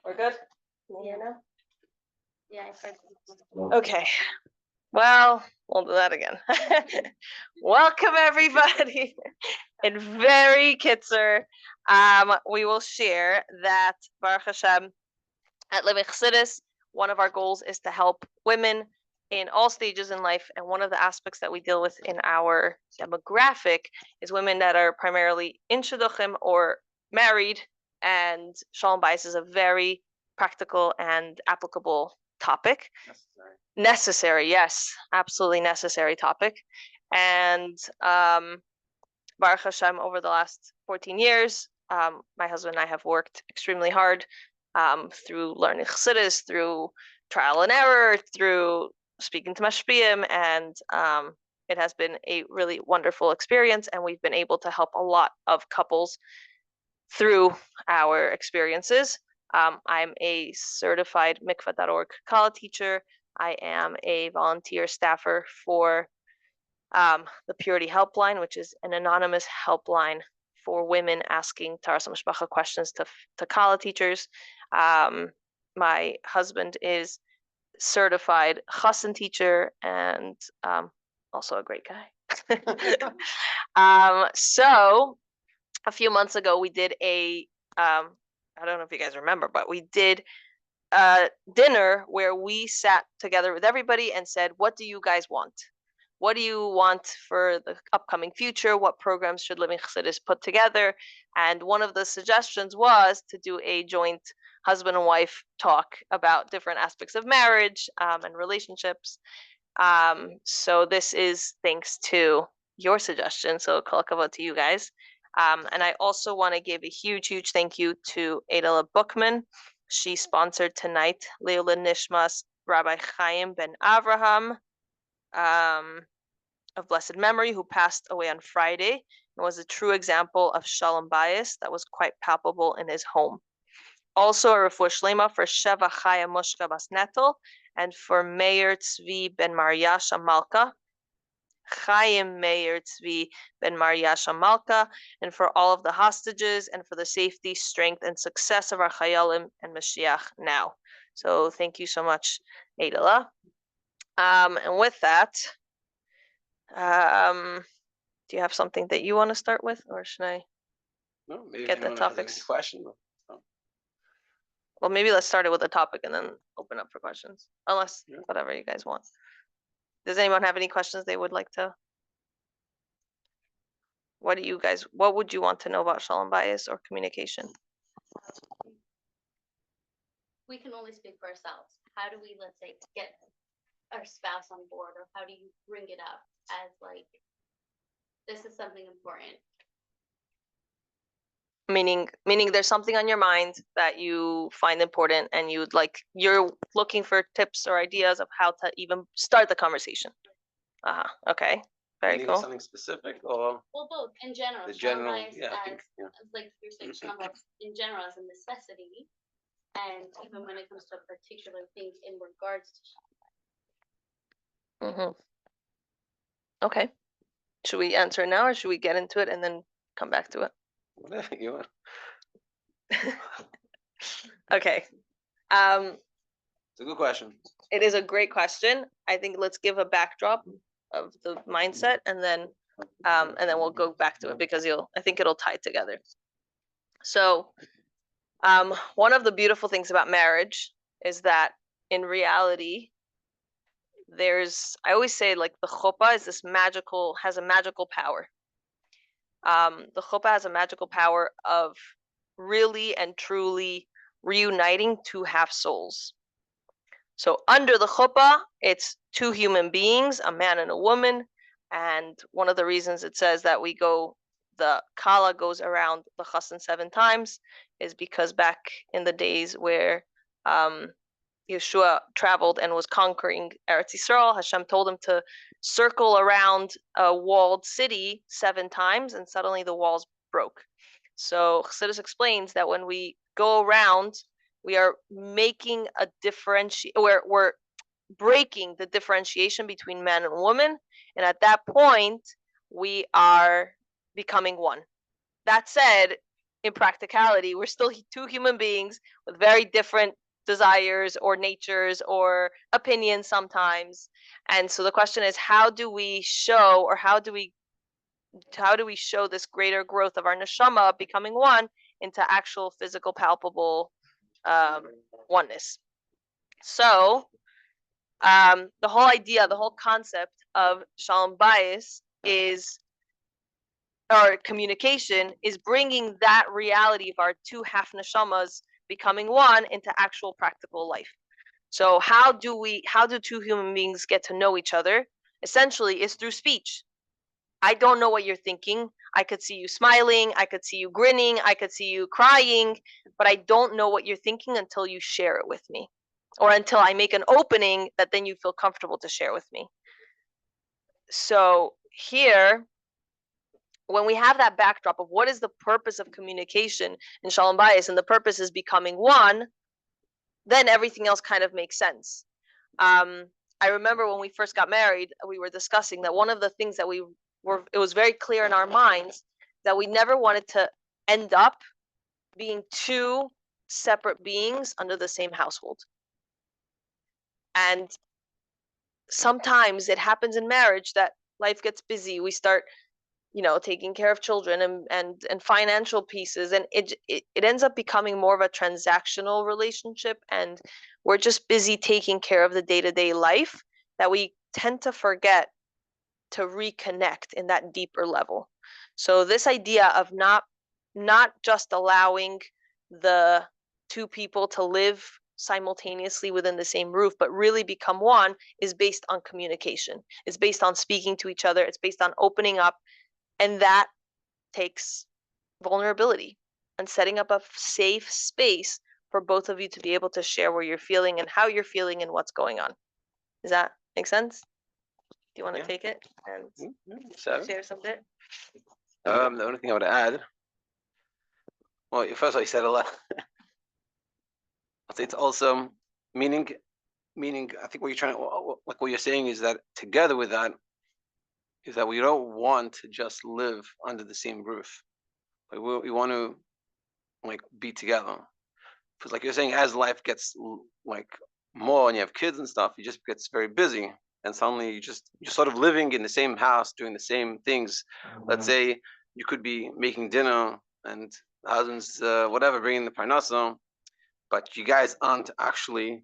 We're good? You know? Yeah. Okay. Well, we'll do that again. Welcome everybody. In very kitzer, we will share that Baruch Hashem at Living Chassidus, one of our goals is to help women in all stages in life, and one of the aspects that we deal with in our demographic is women that are primarily in Shidduchim or married, and Shalom Bayis is a very practical and applicable topic. Necessary, yes, absolutely necessary topic. And Baruch Hashem, over the last 14 years, my husband and I have worked extremely hard through learning Chassidus, through trial and error, through speaking to mashpiyim, and it has been a really wonderful experience, and we've been able to help a lot of couples through our experiences. I'm a certified mikvah.org Kallah teacher. I am a volunteer staffer for the Purity Helpline, which is an anonymous helpline for women asking Taras Mishpacha questions to Kallah teachers. My husband is certified chosson teacher and also a great guy. So a few months ago we did I don't know if you guys remember, but we did a dinner where we sat together with everybody and said, what do you guys want? What do you want for the upcoming future? What programs should Living Chassidus put together? And one of the suggestions was to do a joint husband and wife talk about different aspects of marriage and relationships. So this is thanks to your suggestion. So Kallah to you guys. And I also want to give a huge thank you to Adela Bookman. She sponsored tonight Leila Nishmas Rabbi Chaim ben Avraham of blessed memory, who passed away on Friday and was a true example of Shalom Bayis that was quite palpable in his home. Also a refuah shlema for Sheva Chaya Mushka Bas Netel and for Meir Tzvi ben Maryasha Malka, Chaim Meir Tzvi ben Maryasha Malka, and for all of the hostages and for the safety, strength, and success of our Chayalim and Mashiach now. So thank you so much, Adela. And with that, do you have something that you want to start with, or should I get the topics? Question. Well, maybe let's start it with a topic and then open up for questions, unless whatever you guys want. Does anyone have any questions they would like to? What would you want to know about Shalom Bayis or communication? We can only speak for ourselves. How do we, let's say, get our spouse on board, or how do you bring it up as like, this is something important? Meaning there's something on your mind that you find important and you're looking for tips or ideas of how to even start the conversation. Okay. Very cool. Something specific or? Well, both in general. The general, as, I think, like you're saying, Shalom Bayis in general as a necessity, and even when it comes to particular things in regards to Shalom. Okay. Should we answer now, or should we get into it and then come back to it? Whatever you want. Okay. It's a good question. It is a great question. I think let's give a backdrop of the mindset, and then we'll go back to it because I think it'll tie together. So, one of the beautiful things about marriage is that in reality, I always say, like, the chuppah is has a magical power. The chuppah has a magical power of really and truly reuniting two half souls. So under the chuppah, it's two human beings, a man and a woman. And one of the reasons it says that the Kallah goes around the chosson 7 times is because back in the days where Yeshua traveled and was conquering Eretz Yisrael, Hashem told him to circle around a walled city 7 times, and suddenly the walls broke. So Chassidus explains that when we go around, we are making a we're breaking the differentiation between man and woman, and at that point, we are becoming one. That said, in practicality, we're still two human beings with very different desires or natures or opinions sometimes. And so the question is, how do we show, or how do we show this greater growth of our neshama becoming one into actual physical, palpable oneness? So the whole idea, the whole concept of Shalom Bayis is, or communication, is bringing that reality of our two half neshamas becoming one into actual practical life. So how do two human beings get to know each other? Essentially, is through speech. I don't know what you're thinking. I could see you smiling, I could see you grinning, I could see you crying, but I don't know what you're thinking until you share it with me, or until I make an opening that then you feel comfortable to share with me. So here, when we have that backdrop of what is the purpose of communication in Shalom Bayis, and the purpose is becoming one, then everything else kind of makes sense. I remember when we first got married, we were discussing that one of the things that it was very clear in our minds that we never wanted to end up being two separate beings under the same household. And sometimes it happens in marriage that life gets busy. We start, taking care of children and financial pieces, and it ends up becoming more of a transactional relationship, and we're just busy taking care of the day-to-day life that we tend to forget to reconnect in that deeper level. So this idea of not just allowing the two people to live simultaneously within the same roof, but really become one, is based on communication. It's based on speaking to each other. It's based on opening up. And that takes vulnerability and setting up a safe space for both of you to be able to share where you're feeling and how you're feeling and what's going on. Does that make sense? Do you want to take it and share something? The only thing I would add, well, first all, you said a lot. I'd say it's also meaning. I think what you're trying to, like what you're saying, is that together with that, is that we don't want to just live under the same roof. Like we want to be together. Because like you're saying, as life gets more and you have kids and stuff, it just gets very busy. And suddenly you're sort of living in the same house, doing the same things. Let's say you could be making dinner and the husband's whatever, bringing the parnasa, but you guys aren't actually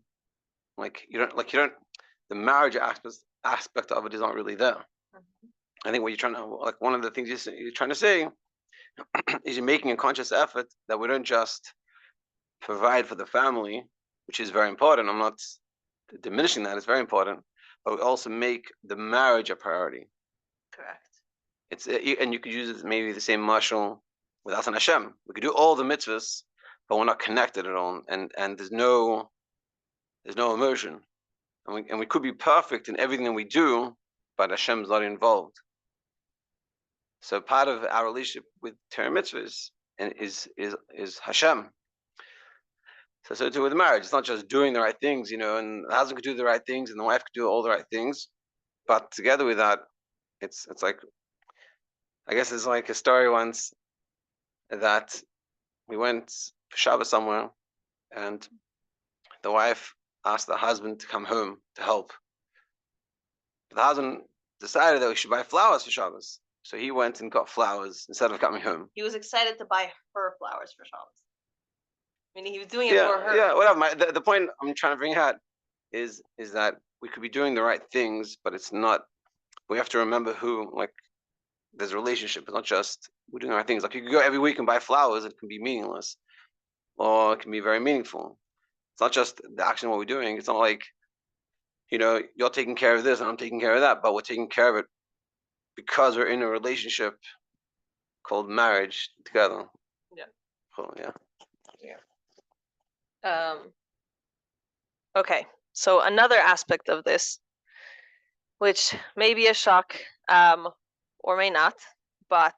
the marriage aspect of it is not really there. I think what you're trying to, one of the things you're trying to say is you're making a conscious effort that we don't just provide for the family, which is very important. I'm not diminishing that; it's very important, but we also make the marriage a priority. Correct. And you could use it maybe the same mashal with Atan Hashem. We could do all the mitzvahs, but we're not connected at all, and there's no emotion, and we could be perfect in everything that we do, but Hashem's not involved. So part of our relationship with Torah mitzvahs is Hashem. So too with marriage, it's not just doing the right things, and the husband could do the right things and the wife could do all the right things, but together with that, it's like, I guess it's like a story once that we went for Shabbos somewhere, and the wife asked the husband to come home to help. But the husband decided that we should buy flowers for Shabbos. So he went and got flowers instead of coming home. He was excited to buy her flowers for Shabbos. I mean, he was doing it for her. Yeah, whatever. The point I'm trying to bring out is that we could be doing the right things, but it's not. We have to remember who, there's a relationship. It's not just we're doing the right things. Like you could go every week and buy flowers, it can be meaningless, or it can be very meaningful. It's not just the action of what we're doing. It's not like, you're taking care of this and I'm taking care of that, but we're taking care of it because we're in a relationship called marriage together. Yeah. Cool, yeah. Okay, so another aspect of this, which may be a shock, or may not, but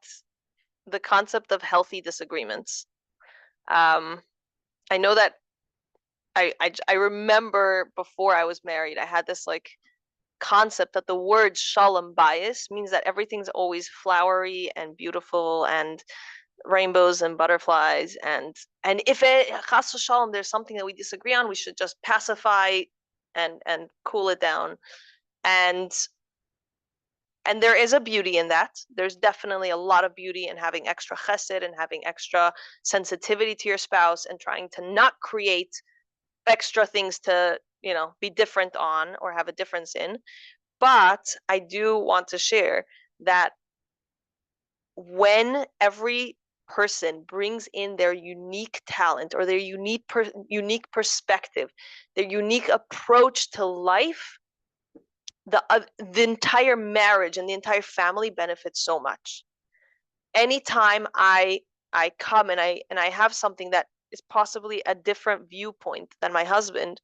the concept of healthy disagreements. I know that I remember before I was married, I had this concept that the word Sholom Bayis means that everything's always flowery and beautiful and rainbows and butterflies, and if it chas v'shalom there's something that we disagree on, we should just pacify and cool it down. And there is a beauty in that. There's definitely a lot of beauty in having extra chesed and having extra sensitivity to your spouse and trying to not create extra things to, be different on or have a difference in. But I do want to share that when every person brings in their unique talent or their unique perspective, their unique approach to life, the entire marriage and the entire family benefits so much. Anytime I come and I have something that is possibly a different viewpoint than my husband,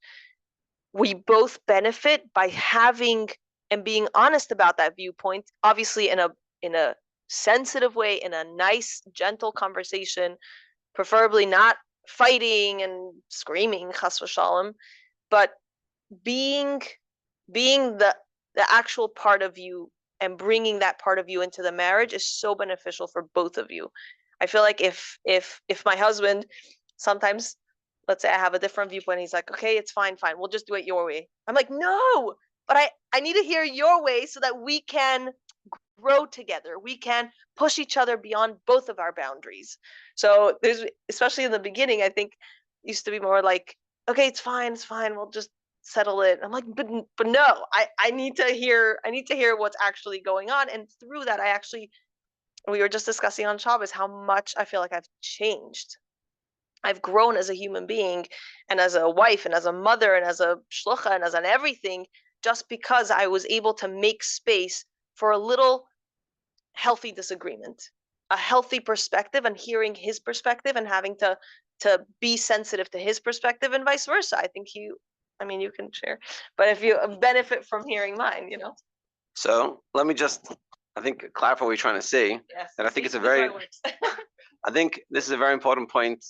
we both benefit by having and being honest about that viewpoint, obviously in a sensitive way, in a nice, gentle conversation, preferably not fighting and screaming, chas v'shalom, but being the actual part of you and bringing that part of you into the marriage is so beneficial for both of you. I feel like if my husband sometimes, let's say I have a different viewpoint, he's like, okay, it's fine, we'll just do it your way. I'm like, no, but I need to hear your way so that we can grow together. We can push each other beyond both of our boundaries. So there's, especially in the beginning, I think used to be more like, okay, it's fine, we'll just settle it. I'm like, but no, I need to hear what's actually going on. And through that, we were just discussing on Shabbos how much I feel like I've changed. I've grown as a human being and as a wife and as a mother and as a shlucha and as an everything, just because I was able to make space for a little healthy disagreement, a healthy perspective, and hearing his perspective and having to be sensitive to his perspective and vice versa. I think you can share, but if you benefit from hearing mine, So let me just, I think, clarify what you're trying to say. Yes. And I think it's a very, I think this is a very important point.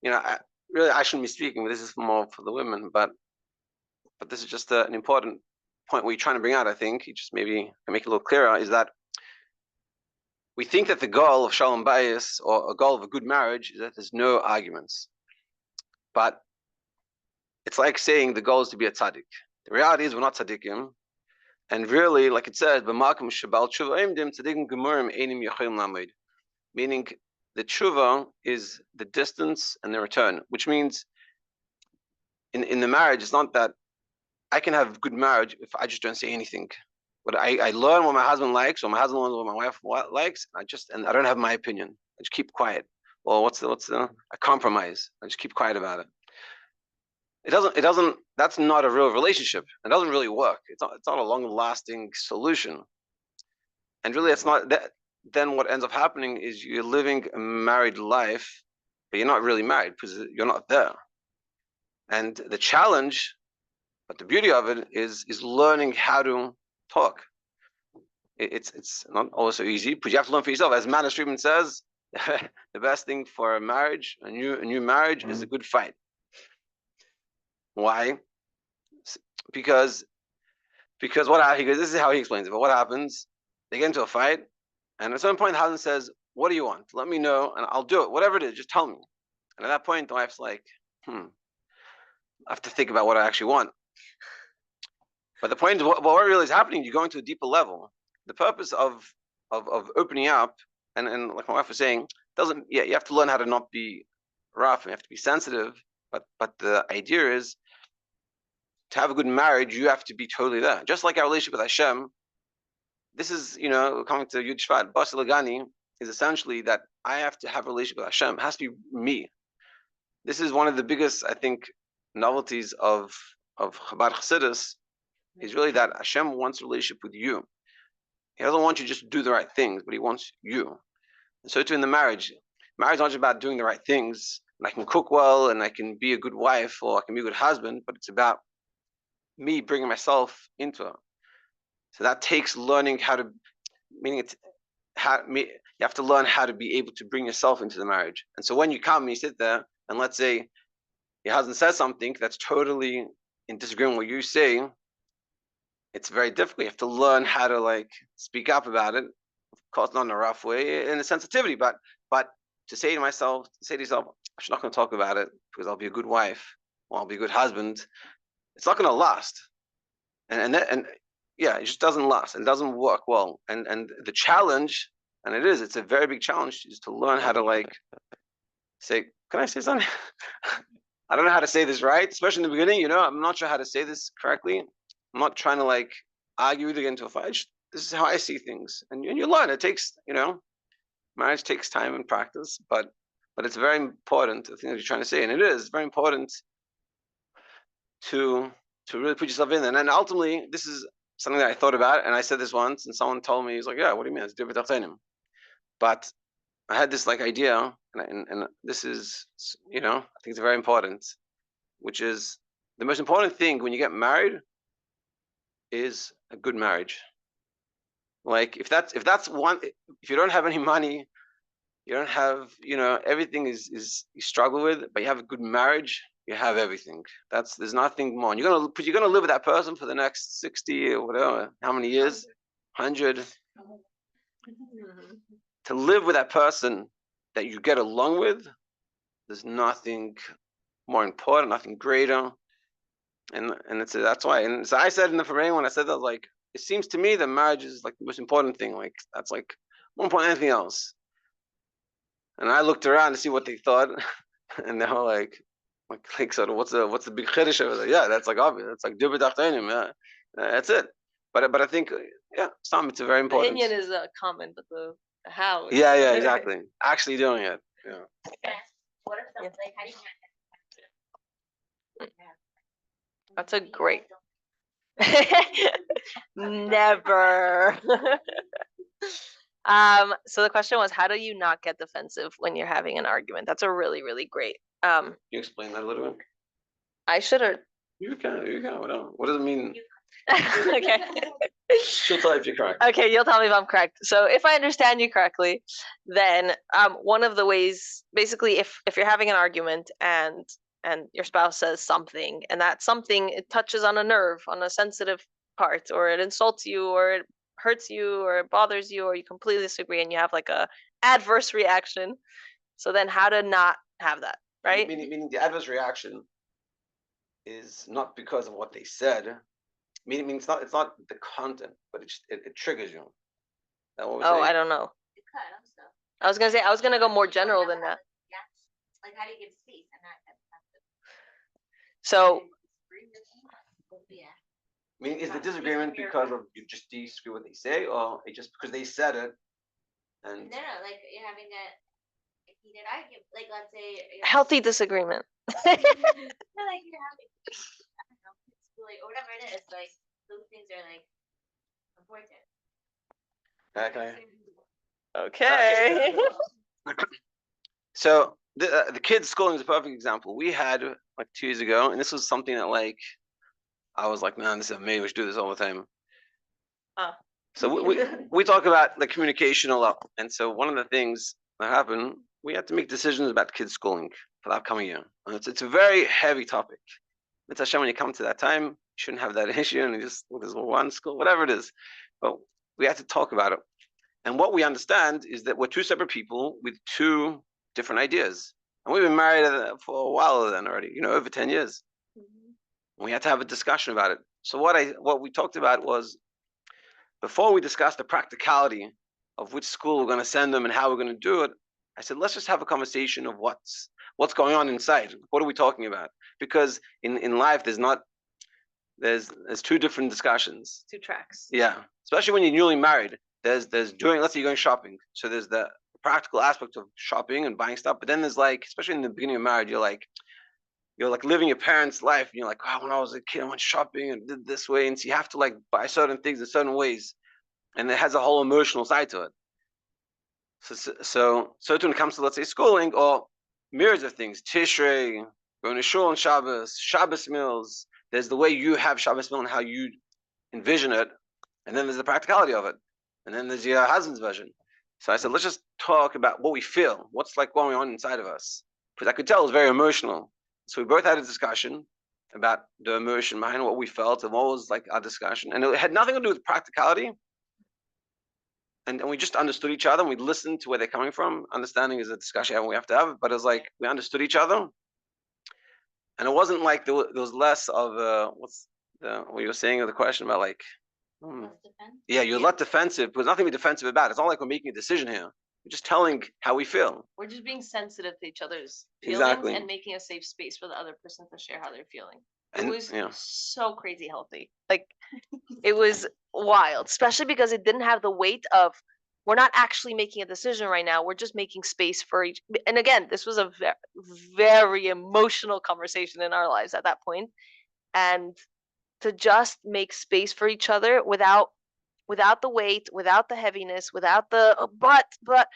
I shouldn't be speaking, but this is more for the women, but this is just an important point we're trying to bring out. I think you just maybe can make it a little clearer, is that we think that the goal of Shalom Bayis, or a goal of a good marriage, is that there's no arguments. But it's like saying the goal is to be a tzaddik. The reality is we're not tzaddikim. And really, like it says, meaning the tshuva is the distance and the return, which means in the marriage, it's not that I can have good marriage if I just don't say anything. But I learn what my husband likes, or my husband learns what my wife likes. And I don't have my opinion. I just keep quiet. Well, what's a compromise? I just keep quiet about it. It doesn't. That's not a real relationship. It doesn't really work. It's not a long-lasting solution. And really, it's not that. Then what ends up happening is you're living a married life, but you're not really married because you're not there. And the challenge, but the beauty of it is learning how to talk. It's not always so easy, but you have to learn for yourself. As Manas Friedman says, the best thing for a marriage, a new marriage, is a good fight. Why? Because what he goes, this is how he explains it. But what happens? They get into a fight, and at some point, the husband says, "What do you want? Let me know, and I'll do it. Whatever it is, just tell me." And at that point, the wife's like, I have to think about what I actually want. But the point is, what really is happening, you're going to a deeper level. The purpose of opening up, and like my wife was saying, you have to learn how to not be rough, and you have to be sensitive. But the idea is, to have a good marriage, you have to be totally there. Just like our relationship with Hashem, this is, coming to Yud Shvat, Bas Lagani is essentially that I have to have a relationship with Hashem. It has to be me. This is one of the biggest, I think, novelties of Chabad Chassidus, is really that Hashem wants a relationship with you. He doesn't want you just to do the right things, but he wants you. And so too in the marriage. Marriage is not just about doing the right things, and I can cook well, and I can be a good wife, or I can be a good husband, but it's about me bringing myself into it. So that takes learning how to, meaning you have to learn how to be able to bring yourself into the marriage. And so when you come and you sit there, and let's say your husband says something that's totally in disagreement with what you say, it's very difficult. You have to learn how to speak up about it. Of course, not in a rough way, in a sensitivity, but to say to yourself, I'm not going to talk about it because I'll be a good wife or I'll be a good husband. It's not going to last, and yeah, it just doesn't last. It doesn't work well. And the challenge, and it's a very big challenge, is to learn how to like say, can I say something? I don't know how to say this right, especially in the beginning. I'm not sure how to say this correctly. I'm not trying to like argue with you into a fight. This is how I see things, and you learn. It takes, marriage takes time and practice, but it's very important. The thing that you're trying to say, and it is very important to really put yourself in there. And then ultimately, this is something that I thought about, and I said this once, and someone told me, he's like, "Yeah, what do you mean? It's different tachtonim." But I had this like idea, and this is, I think it's very important, which is the most important thing when you get married is a good marriage. Like if that's one, if you don't have any money, you don't have, everything is you struggle with, but you have a good marriage, you have everything. There's nothing more. And you're gonna live with that person for the next 60 or whatever, how many years? 100. To live with that person that you get along with, there's nothing more important, nothing greater. And that's why. And so I said in the Ferrain, when I said that, like, it seems to me that marriage is like the most important thing. Like that's like more important than anything else. And I looked around to see what they thought, and they were like sort of what's the big chiddush over there? Yeah, that's like obvious. It's like dibur tachtonim. Yeah, that's it. But I think it's a very important. The Inyan is common, but the how. Yeah, exactly. Actually doing it. Yeah. What if something like how do you That's a great. Never. So the question was, how do you not get defensive when you're having an argument? That's a really, really great. Can you explain that a little bit? I should have. You can. What does it mean? Okay. She'll tell you if you're correct. Okay, you'll tell me if I'm correct. So if I understand you correctly, then one of the ways, basically, if you're having an argument and your spouse says something, and that something, it touches on a nerve, on a sensitive part, or it insults you, or it hurts you, or it bothers you, or you completely disagree, and you have like a adverse reaction. So then how to not have that, right? Meaning the adverse reaction is not because of what they said. Meaning it's not the content, but it triggers you. I don't know. I was gonna go more general than that. Yeah. Like how do you give space and not So yeah. I mean, is the disagreement because of you just disagree what they say, or just because they said it? And No, like you're having a heated argument. Like let's say healthy disagreement. no, like you're having I don't know, like, or whatever it is, like those things are like important. Okay. So the kids' schooling is a perfect example. We had like 2 years ago, and this was something that like I was like, man, this is amazing. We should do this all the time. So we talk about like communication a lot, and so one of the things that happened, we had to make decisions about kids' schooling for the upcoming year, and it's a very heavy topic. It's Hashem, when you come to that time, you shouldn't have that issue, and there's one school, whatever it is. But we had to talk about it. And what we understand is that we're two separate people with two different ideas. And we've been married for a while then already, over 10 years. Mm-hmm. We had to have a discussion about it. So what we talked about was, before we discussed the practicality of which school we're going to send them and how we're going to do it, I said, let's just have a conversation of what's going on inside. What are we talking about? Because in life, there's two different discussions. Two tracks. Yeah. Especially when you're newly married. There's doing, let's say you're going shopping. So there's the practical aspect of shopping and buying stuff. But then there's like, especially in the beginning of marriage, you're like living your parents' life. And you're like, oh, when I was a kid, I went shopping and did this way. And so you have to like buy certain things in certain ways. And it has a whole emotional side to it. So when it comes to, let's say, schooling or myriads of things, Tishrei, going to shul on Shabbos meals, there's the way you have Shabbos meal and how you envision it. And then there's the practicality of it. And then there's your husband's version. So I said, let's just talk about what we feel, what's like going on inside of us. Because I could tell it was very emotional. So we both had a discussion about the emotion behind what we felt and what was like our discussion. And it had nothing to do with practicality. and we just understood each other and we listened to where they're coming from. Understanding is a discussion we have to have, but it's like we understood each other. And it wasn't like there was less of what you were saying of the question about like, yeah, you're not defensive. There's nothing to be defensive about. It's not like we're making a decision here. We're just telling how we feel. We're just being sensitive to each other's feelings Exactly. and making a safe space for the other person to share how they're feeling. It And, was yeah. so crazy healthy. Like, it was wild, especially because it didn't have the weight of, we're not actually making a decision right now. We're just making space for each. And again, this was a very emotional conversation in our lives at that point. And to just make space for each other without the weight, without the heaviness, without the but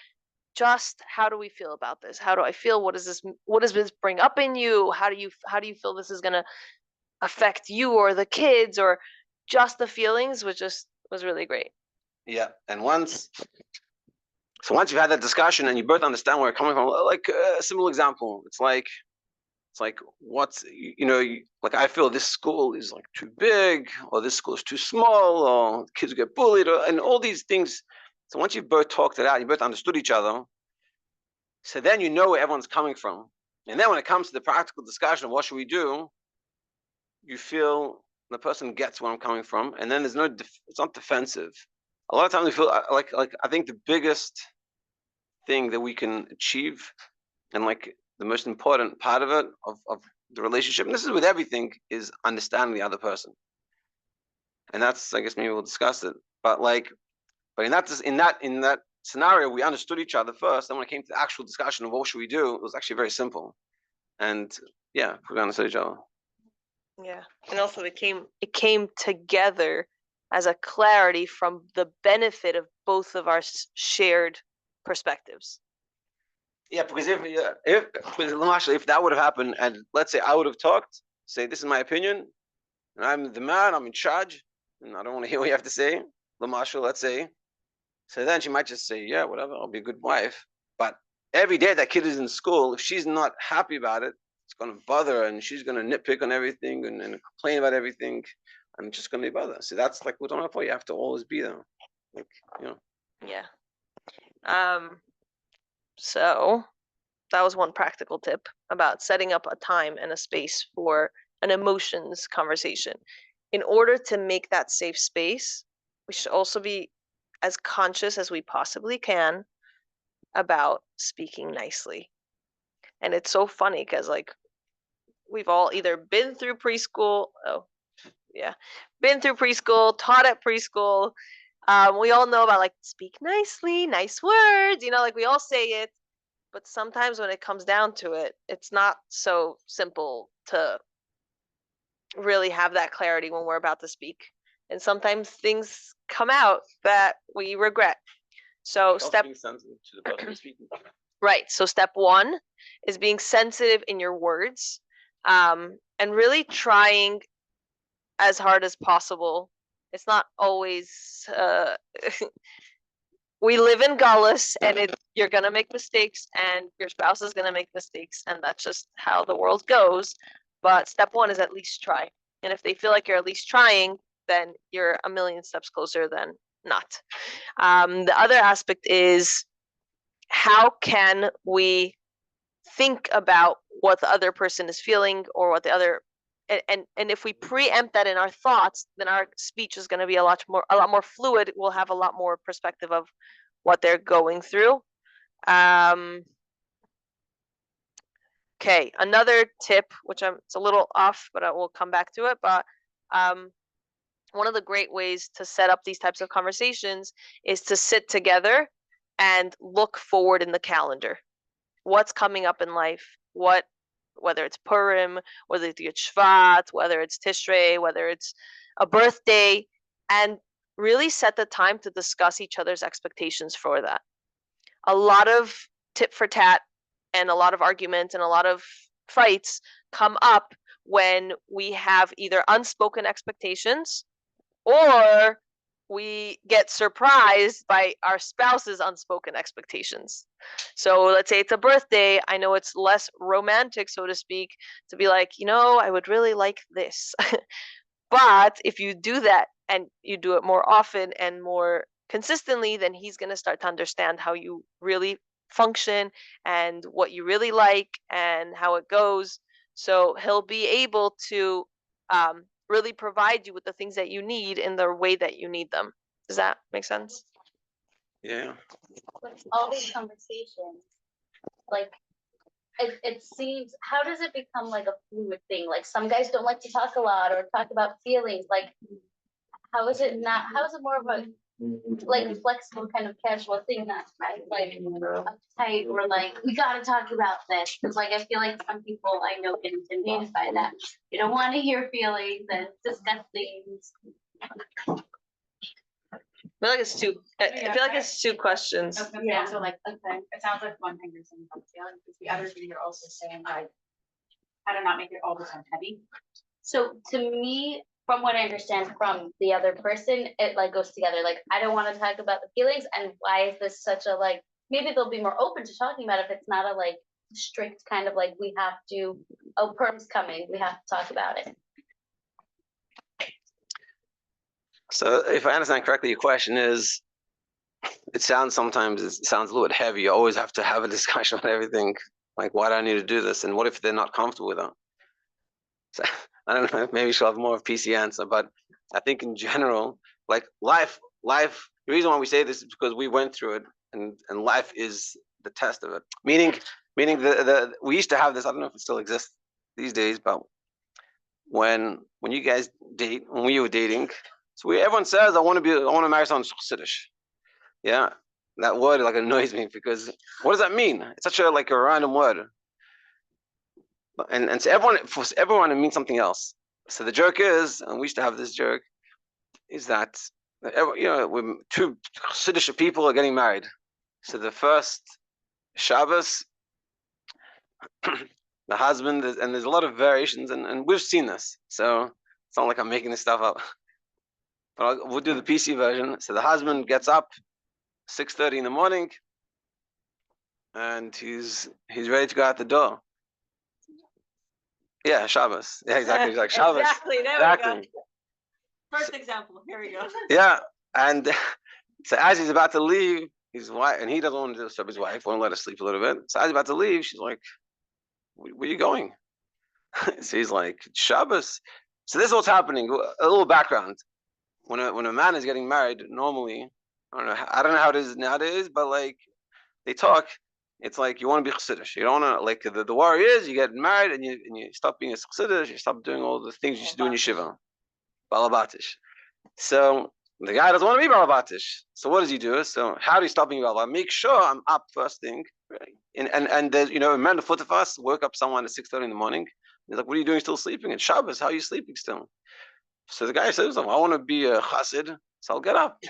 just how do we feel about this? How do I feel? What does this bring up in you? How do you feel this is gonna affect you or the kids, or just the feelings was really great. Yeah, and once you've had that discussion and you both understand where it's coming from, like a simple example, it's like what's like I feel this school is like too big, or this school is too small, or kids get bullied, and all these things. So once you've both talked it out, you both understood each other. So then you know where everyone's coming from, and then when it comes to the practical discussion of what should we do, you feel the person gets where I'm coming from, and then there's no it's not defensive. A lot of times we feel like I think the biggest thing that we can achieve, and like the most important part of it, of the relationship, and this is with everything, is understanding the other person. And that's, I guess maybe we'll discuss it. But in that scenario, we understood each other first. And when it came to the actual discussion of what should we do, it was actually very simple. And yeah, we understood each other. Yeah, and also it came together as a clarity from the benefit of both of our shared perspectives. Yeah, because if that would have happened, and let's say I would have talked, say this is my opinion, and I'm the man, I'm in charge, and I don't want to hear what you have to say, Lamashal, let's say. So then she might just say, yeah, whatever, I'll be a good wife. But every day that kid is in school, if she's not happy about it, it's going to bother her, and she's going to nitpick on everything and complain about everything, and it's just going to be bother. So that's like what I'm for. You have to always be there. Like, Yeah. So that was one practical tip about setting up a time and a space for an emotions conversation. In order to make that safe space, we should also be as conscious as we possibly can about speaking nicely. And it's so funny because like we've all either been through preschool, taught at preschool. We all know about like speak nicely, nice words, like we all say it, but sometimes when it comes down to it, it's not so simple to really have that clarity when we're about to speak. And sometimes things come out that we regret. So being sensitive to the person speaking. Right. So step one is being sensitive in your words, and really trying as hard as possible. It's not always we live in Gullus, and you're gonna make mistakes, and your spouse is gonna make mistakes, and that's just how the world goes. But step one is at least try. And if they feel like you're at least trying, then you're a million steps closer than not. The other aspect is, how can we think about what the other person is feeling, or what the other, and if we preempt that in our thoughts, then our speech is going to be a lot more fluid. We'll have a lot more perspective of what they're going through. Okay, another tip, which it's a little off, but I will come back to it. But one of the great ways to set up these types of conversations is to sit together and look forward in the calendar. What's coming up in life? Whether it's Purim, whether it's Yud Shvat, whether it's Tishrei, whether it's a birthday, and really set the time to discuss each other's expectations for that. A lot of tit for tat and a lot of arguments and a lot of fights come up when we have either unspoken expectations, or we get surprised by our spouse's unspoken expectations. So let's say it's a birthday. I know it's less romantic, so to speak, to be like, I would really like this. But if you do that and you do it more often and more consistently, then he's going to start to understand how you really function and what you really like and how it goes. So he'll be able to really provide you with the things that you need in the way that you need them. Does that make sense? Yeah. With all these conversations, like it seems, how does it become like a fluid thing? Like some guys don't like to talk a lot or talk about feelings. Like how is it more of a like flexible kind of casual thing, not like uptight or like we gotta talk about this? Because like I feel like some people I know get intimidated by that. You don't want to hear feelings and discuss things. I feel like it's two. I feel like it's two questions. Okay, Yeah. so like, okay, it sounds like one thing you're saying about feeling, because the other thing you're also saying like, how to not make it all the time heavy. So to me, from what I understand from the other person, it like goes together. Like I don't want to talk about the feelings, and why is this such a like? Maybe they'll be more open to talking about it if it's not a like strict kind of like we have to. Oh, perm's coming. We have to talk about it. So if I understand correctly, your question is, it sounds a little bit heavy. You always have to have a discussion on everything. Like, why do I need to do this? And what if they're not comfortable with it? So I don't know, maybe she'll have more of a PC answer, but I think in general, like life, the reason why we say this is because we went through it, and life is the test of it. Meaning we used to have this, I don't know if it still exists these days, but when you guys date, when we were dating, so everyone says, I want to marry someone Chassidus. Yeah, that word like annoys me, because what does that mean? It's such a random word, and for everyone it means something else. So the joke is, and we used to have this joke, is that when two Chassidus people are getting married, so the first Shabbos, the husband, and there's a lot of variations, and we've seen this, so it's not like I'm making this stuff up. But we'll do the PC version. So the husband gets up 6:30 in the morning, and he's ready to go out the door. Yeah, Shabbos. Yeah, exactly. He's like Shabbos. Exactly. There Exactly. we go. First example. Here we go. Yeah, and so as he's about to leave, his wife, and he doesn't want to disturb his wife, want to let her sleep a little bit. So as he's about to leave, she's like, "Where are you going?" So he's like, "Shabbos." So this is what's happening. A little background. When a man is getting married, normally, I don't know how it is nowadays, but like they talk, it's like you want to be Chassidus. You don't want to, like the worry is you get married and you stop being a Chassidus, you stop doing all the things you should do in yeshiva. Balabatish. So the guy doesn't want to be Balabatish. So what does he do? So how do you stop being Balabatish? Make sure I'm up first thing. Right? And there's, a man of foot of us woke up someone at 6:30 in the morning. He's like, what are you doing still sleeping? It's Shabbos, how are you sleeping still? So the guy says, I want to be a chassid, so I'll get up.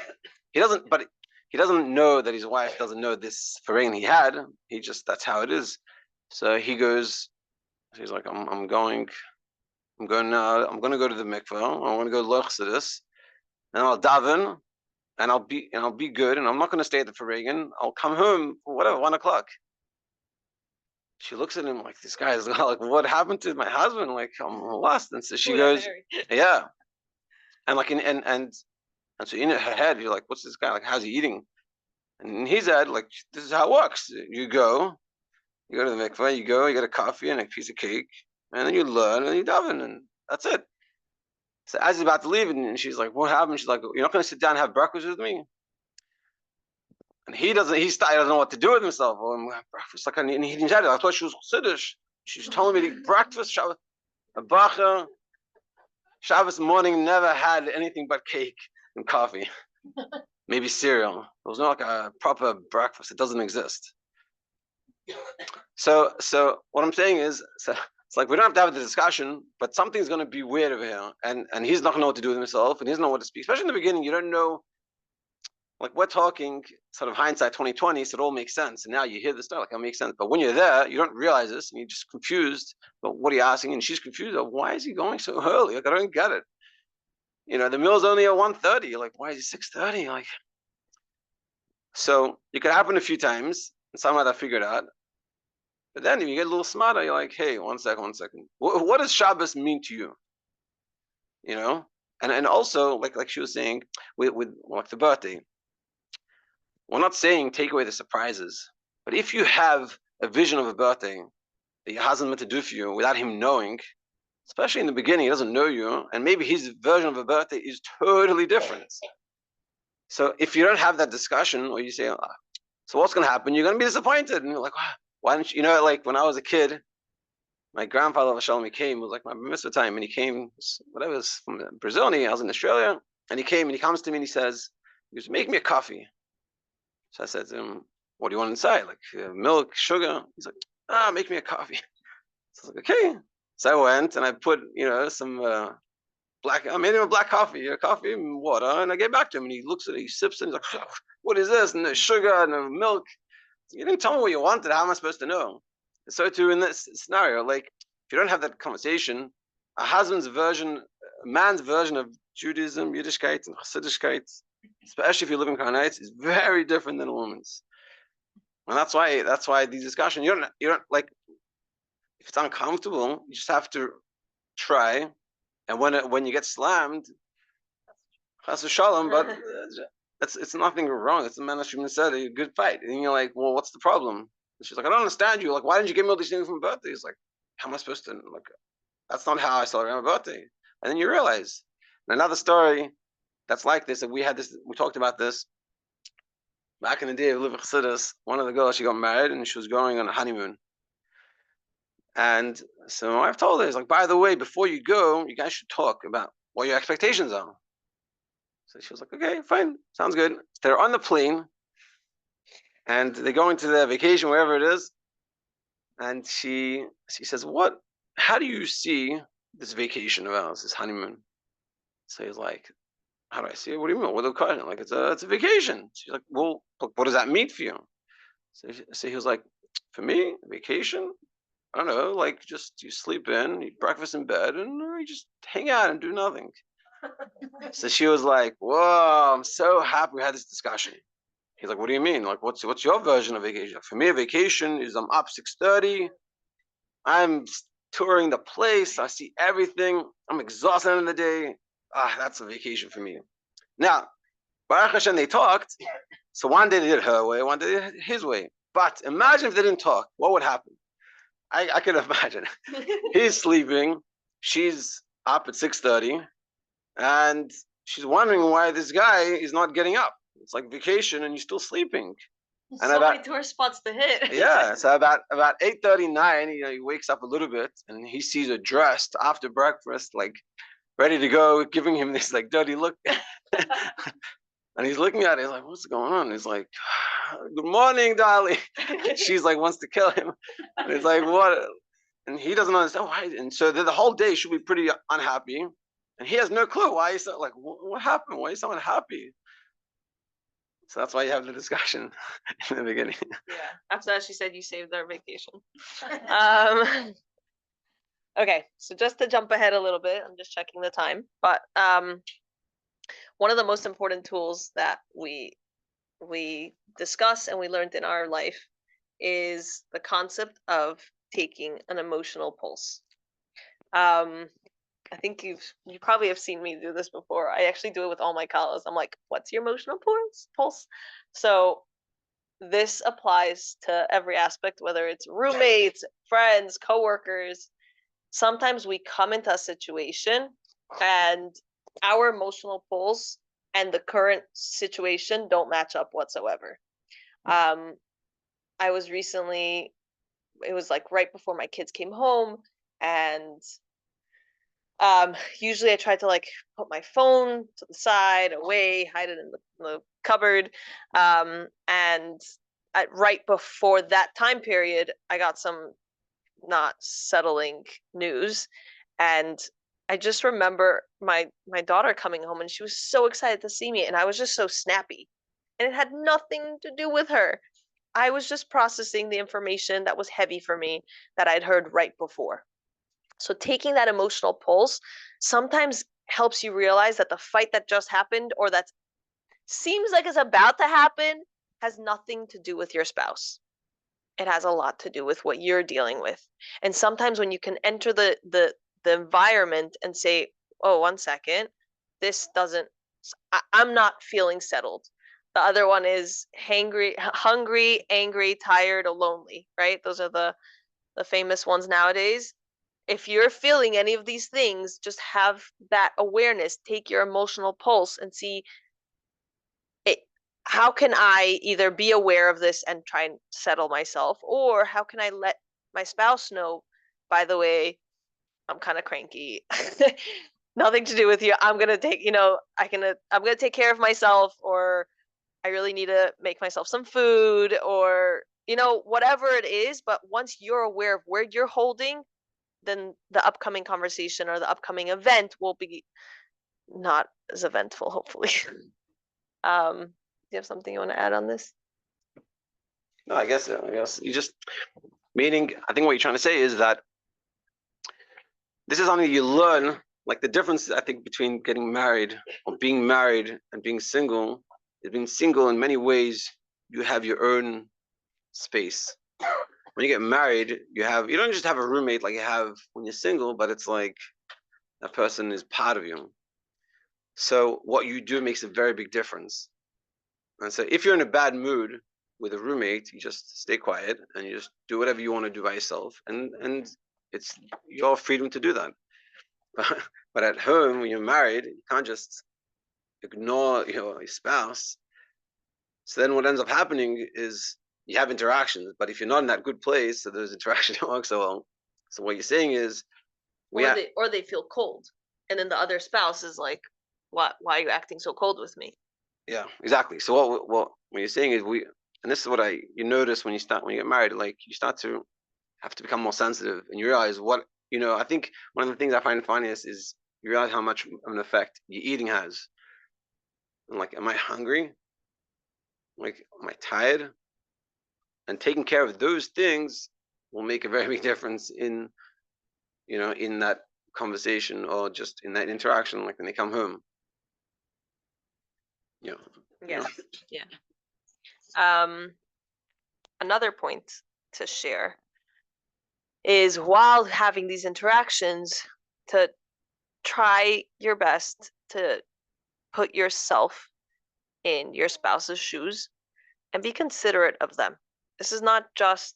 He doesn't know that his wife doesn't know this farain he had. That's how it is. So he goes, he's like, I'm going to go to the mikveh. I'm going to go to Chassidus, and I'll daven, and I'll be good, and I'm not going to stay at the farain. I'll come home for 1:00. She looks at him like, this guy is like, what happened to my husband? Like, I'm lost. And so she goes, yeah. And like and so in her head, you're like, what's this guy like? How's he eating? And in his head, like, this is how it works. You go to the mikveh, you get a coffee and a piece of cake, and then you learn and you daven, and that's it. So as he's about to leave, and she's like, what happened? She's like, you're not going to sit down and have breakfast with me? And he doesn't know what to do with himself. Breakfast, like, and he didn't have it. I thought she was Chassidus. She's telling me to eat breakfast, Shabbos, a bacha. Shabbos morning never had anything but cake and coffee, maybe cereal. It was not like a proper breakfast. It doesn't exist. So what I'm saying is, it's like we don't have to have the discussion, but something's going to be weird over here, and he's not going to know what to do with himself, and he doesn't know what to speak. Especially in the beginning, you don't know. Like we're talking sort of hindsight 2020, so it all makes sense. And now you hear the stuff, like it makes sense. But when you're there, you don't realize this, and you're just confused. But what are you asking? And she's confused. Why is he going so early? Like I don't get it. The meal's only at 1:30. You're like, why is he 6:30? Like, so it could happen a few times, and somehow I figured out. But then if you get a little smarter, you're like, hey, one second. What does Shabbos mean to you? And also like she was saying with like the birthday. we're not saying take away the surprises, but if you have a vision of a birthday that your husband meant to do for you without him knowing, especially in the beginning, he doesn't know you, and maybe his version of a birthday is totally different. So if you don't have that discussion, or you say, so what's going to happen? You're going to be disappointed. And you're like, why don't you, like when I was a kid, my grandfather, Shalom, he came, it was like my mitzvah time, and he came, whatever, was from Brazil, and I was in Australia, and he came, and he comes to me, and he goes, make me a coffee. So I said to him, what do you want inside? Like milk, sugar? He's like, make me a coffee. So I was like, okay. So I went, and I put, some I made him a black coffee, coffee and water, and I gave back to him, and he looks at it, he sips it, and he's like, what is this? And the sugar and the milk. You didn't tell me what you wanted. How am I supposed to know? So too in this scenario, like if you don't have that conversation, a man's version of Judaism, Yiddishkeit, and Chassiduskeit, especially if you live in Karnais, is very different than a woman's. And that's why these discussions, you don't like, if it's uncomfortable, you just have to try. And when you get slammed, chas v'shalom, but it's nothing wrong. It's the man Hashem said, a good fight. And you're like, well, what's the problem? And she's like, I don't understand you. Like, why didn't you give me all these things for my birthday? He's like, how am I supposed to, like, that's not how I celebrate my birthday. And then you realize. And another story that's like this, and we talked about this back in the day of living Chassidus. One of the girls, she got married and she was going on a honeymoon. And so my wife told her, he's like, by the way, before you go, you guys should talk about what your expectations are. So she was like, okay, fine, sounds good. They're on the plane and they're going to their vacation, wherever it is. And she says, how do you see this vacation of ours, this honeymoon? So he's like, how do I see it? What do you mean? What the question? Like, it's a vacation. She's like, well, what does that mean for you? So he was like, for me, vacation, I don't know, like just you sleep in, eat breakfast in bed, and you just hang out and do nothing. So she was like, whoa, I'm so happy we had this discussion. He's like, what do you mean? Like, what's your version of vacation? For me, a vacation is I'm up 6:30, I'm touring the place, I see everything, I'm exhausted at the end of the day. That's a vacation for me. Now, Baruch Hashem, they talked, so one day they did her way, one day they did his way. But imagine if they didn't talk, what would happen? I could imagine. He's sleeping, she's up at 6:30, and she's wondering why this guy is not getting up. It's like vacation and you're still sleeping. And so many tour spots to hit. Yeah, so about 8:39, he wakes up a little bit and he sees her dressed after breakfast, like ready to go, giving him this like dirty look. And he's looking at it, he's like, what's going on? He's like, good morning, darling. She's like, wants to kill him. And he's like, what? And he doesn't understand why. And so the whole day should be pretty unhappy. And he has no clue why he's so, like, what happened? Why is someone happy? So that's why you have the discussion in the beginning. Yeah. After that, she said you saved our vacation. Okay, so just to jump ahead a little bit, I'm just checking the time. But one of the most important tools that we discuss and we learned in our life is the concept of taking an emotional pulse. I think you probably have seen me do this before. I actually do it with all my Kallahs. I'm like, what's your emotional pulse? So this applies to every aspect, whether it's roommates, friends, coworkers. Sometimes we come into a situation and our emotional pulse and the current situation don't match up whatsoever. I was recently, it was like right before my kids came home, and usually I try to like put my phone to the side, away, hide it in the cupboard. And right before that time period, I got some not settling news. And I just remember my daughter coming home and she was so excited to see me. And I was just so snappy. And it had nothing to do with her. I was just processing the information that was heavy for me that I'd heard right before. So taking that emotional pulse sometimes helps you realize that the fight that just happened or that seems like it's about to happen has nothing to do with your spouse. It has a lot to do with what you're dealing with. And sometimes when you can enter the environment and say, oh, 1 second, this doesn't, I'm not feeling settled. The other one is hungry, angry, tired, or lonely, right? Those are the famous ones nowadays. If you're feeling any of these things, just have that awareness. Take your emotional pulse and see it. How can I either be aware of this and try and settle myself, or how can I let my spouse know, by the way, I'm kind of cranky. Nothing to do with you. I'm gonna take, I'm gonna take care of myself, or I really need to make myself some food, or whatever it is. But once you're aware of where you're holding, then the upcoming conversation or the upcoming event will be not as eventful, hopefully. Do you have something you want to add on this? No, I guess you just meaning. I think what you're trying to say is that this is something you learn. Like the difference, I think, between getting married or being married and being single is being single in many ways. You have your own space. When you get married, you don't just have a roommate like you have when you're single, but it's like that person is part of you. So what you do makes a very big difference. And so if you're in a bad mood with a roommate, you just stay quiet and you just do whatever you want to do by yourself, and it's your freedom to do that. But at home, when you're married, you can't just ignore your spouse. So then what ends up happening is you have interactions, but if you're not in that good place, so those interactions don't work so well. So what you're saying is, or they feel cold, and then the other spouse is like, "Why are you acting so cold with me?" Yeah, exactly. So what you're saying is and this is what you notice when you get married, like you start to have to become more sensitive, and you realize I think one of the things I find funniest is you realize how much of an effect your eating has. And like, am I hungry? Like, am I tired? And taking care of those things will make a very big difference in that conversation or just in that interaction, like when they come home. Yeah. Another point to share is, while having these interactions, to try your best to put yourself in your spouse's shoes and be considerate of them. This is not just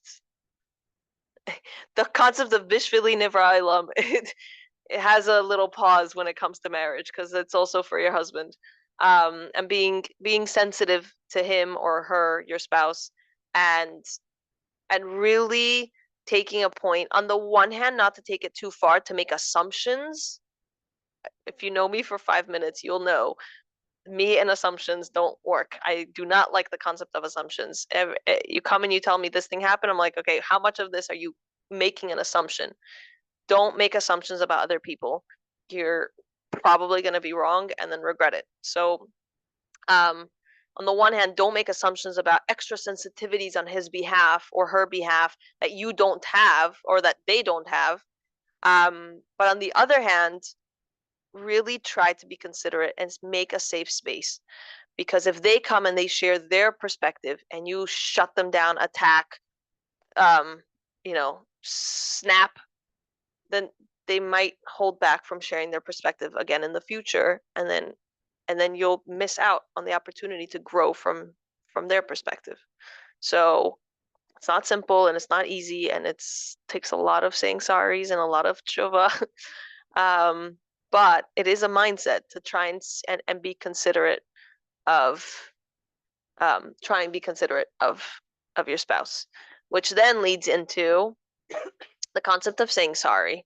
the concept of Bishvili Nivra Olam. It has a little pause when it comes to marriage, because it's also for your husband. And being sensitive to him or her, your spouse, and really taking a point. On the one hand, not to take it too far to make assumptions. If you know me for 5 minutes, you'll know me and assumptions don't work. I do not like the concept of assumptions. You come and you tell me this thing happened, I'm like, okay, how much of this are you making an assumption? Don't make assumptions about other people. You're probably going to be wrong and then regret it. So on the one hand, don't make assumptions about extra sensitivities on his behalf or her behalf that you don't have or that they don't have. But on the other hand, really try to be considerate and make a safe space. Because if they come and they share their perspective and you shut them down, attack, snap, then they might hold back from sharing their perspective again in the future, and then you'll miss out on the opportunity to grow from their perspective. So it's not simple, and it's not easy, and it takes a lot of saying sorries and a lot of tshuva. But it is a mindset to try and be considerate of try and be considerate of your spouse, which then leads into the concept of saying sorry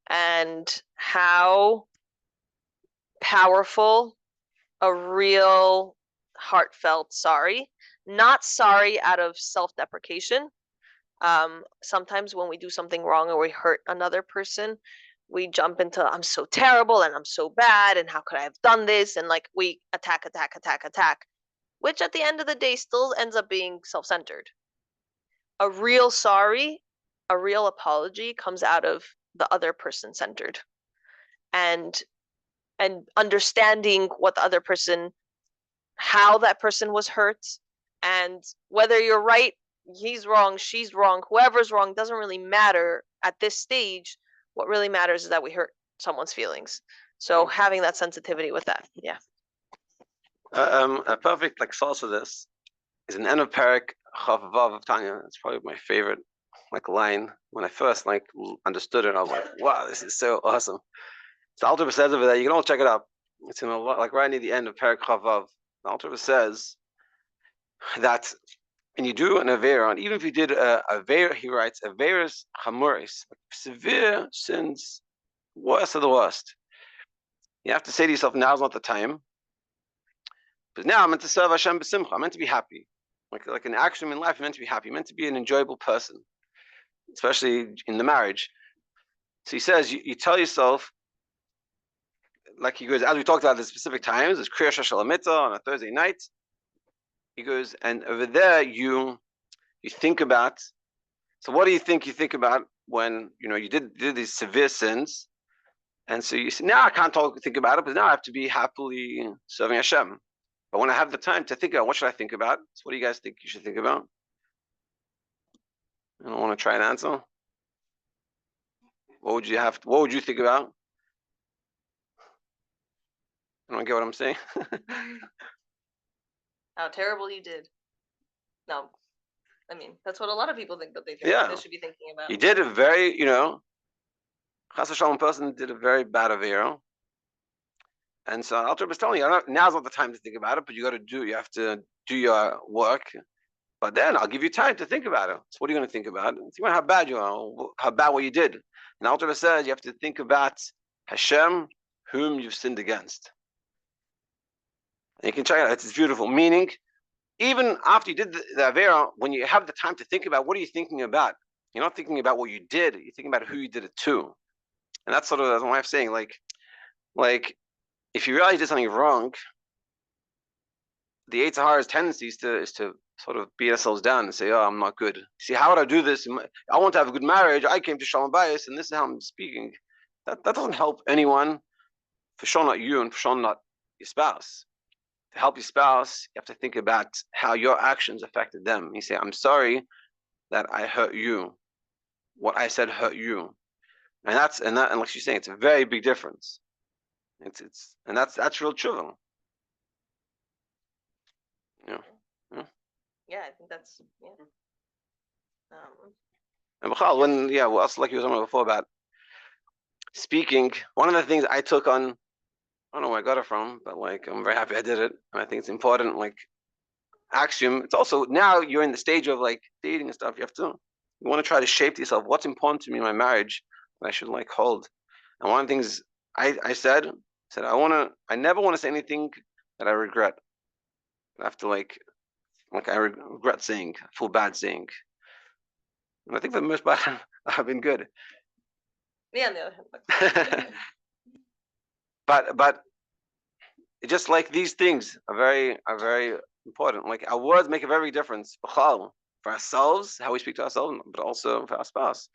and how powerful a real heartfelt sorry, not sorry out of self-deprecation. Sometimes when we do something wrong or we hurt another person, we jump into, I'm so terrible and I'm so bad and how could I have done this? And like we attack, which at the end of the day still ends up being self-centered. A real sorry, a real apology comes out of the other person centered, and understanding what the other person, how that person was hurt, and whether you're right, he's wrong, she's wrong, whoever's wrong, doesn't really matter at this stage. What really matters is that we hurt someone's feelings. So having that sensitivity with that. Yeah. A perfect like source for this is an end of Parak Chav Vav of Tanya. It's probably my favorite like line. When I first like understood it, I was like, wow, this is so awesome. So the Alter Rebbe says over there, you can all check it up. It's in a lot, like right near the end of Parak Chav Vav. The Alter Rebbe says that when you do an Avera, and even if you did a Avera, he writes, Averas Hamuris, severe sins, worst of the worst. You have to say to yourself, now's not the time. Because now I'm meant to serve Hashem b'simcha. I'm meant to be happy. Like an action in life, I'm meant to be happy. I'm meant to be an enjoyable person, especially in the marriage. So he says, you tell yourself, like he goes, as we talked about the specific times, there's Kriya Shashalamita on a Thursday night. He goes, and over there you think about, so what do you think about when you did these severe sins? And so you say, now I can't think about it, but now I have to be happily serving Hashem. But when I have the time to think about what should I think about, so what do you guys think you should think about? I don't want to try and answer. What would you think about? I don't get what I'm saying. How terrible you did. No, I mean that's what a lot of people think that they should be thinking about. He did a very, Chas Shalom person did a very bad avera. And so Alter was telling you, now's not the time to think about it, but you have to do your work. But then I'll give you time to think about it. So what are you going to think about? Think about how bad you are, how bad what you did. And Alter says you have to think about Hashem, whom you've sinned against. And you can check it out. It's beautiful. Meaning, even after you did the avera, when you have the time to think about, what are you thinking about? You're not thinking about what you did. You're thinking about who you did it to. And that's sort of what I'm saying. Like, if you realize you did something wrong, the Yetzer Hara's tendency is to sort of beat ourselves down and say, "Oh, I'm not good. See, how would I do this? I want to have a good marriage. I came to Shalom Bayis, and this is how I'm speaking." That doesn't help anyone. For sure, not you, and for sure, not your spouse. To help your spouse, you have to think about how your actions affected them. You say, "I'm sorry that I hurt you. What I said hurt you," and like she's saying, it's a very big difference. That's real tshuva. Yeah, I think that's And Michal, also like you were talking about before about speaking, one of the things I took on, I don't know where I got it from, but like I'm very happy I did it, and I think it's important. Like axiom, it's also now you're in the stage of like dating and stuff. You want to try to shape to yourself what's important to me in my marriage that I should like hold. And one of the things I said I never want to say anything that I regret. I have to like I regret saying, I feel bad saying. And I think for the most part, I've been good. Yeah, on the other hand. But just like these things are very important. Like our words make a very big difference for ourselves, how we speak to ourselves, but also for our spouse.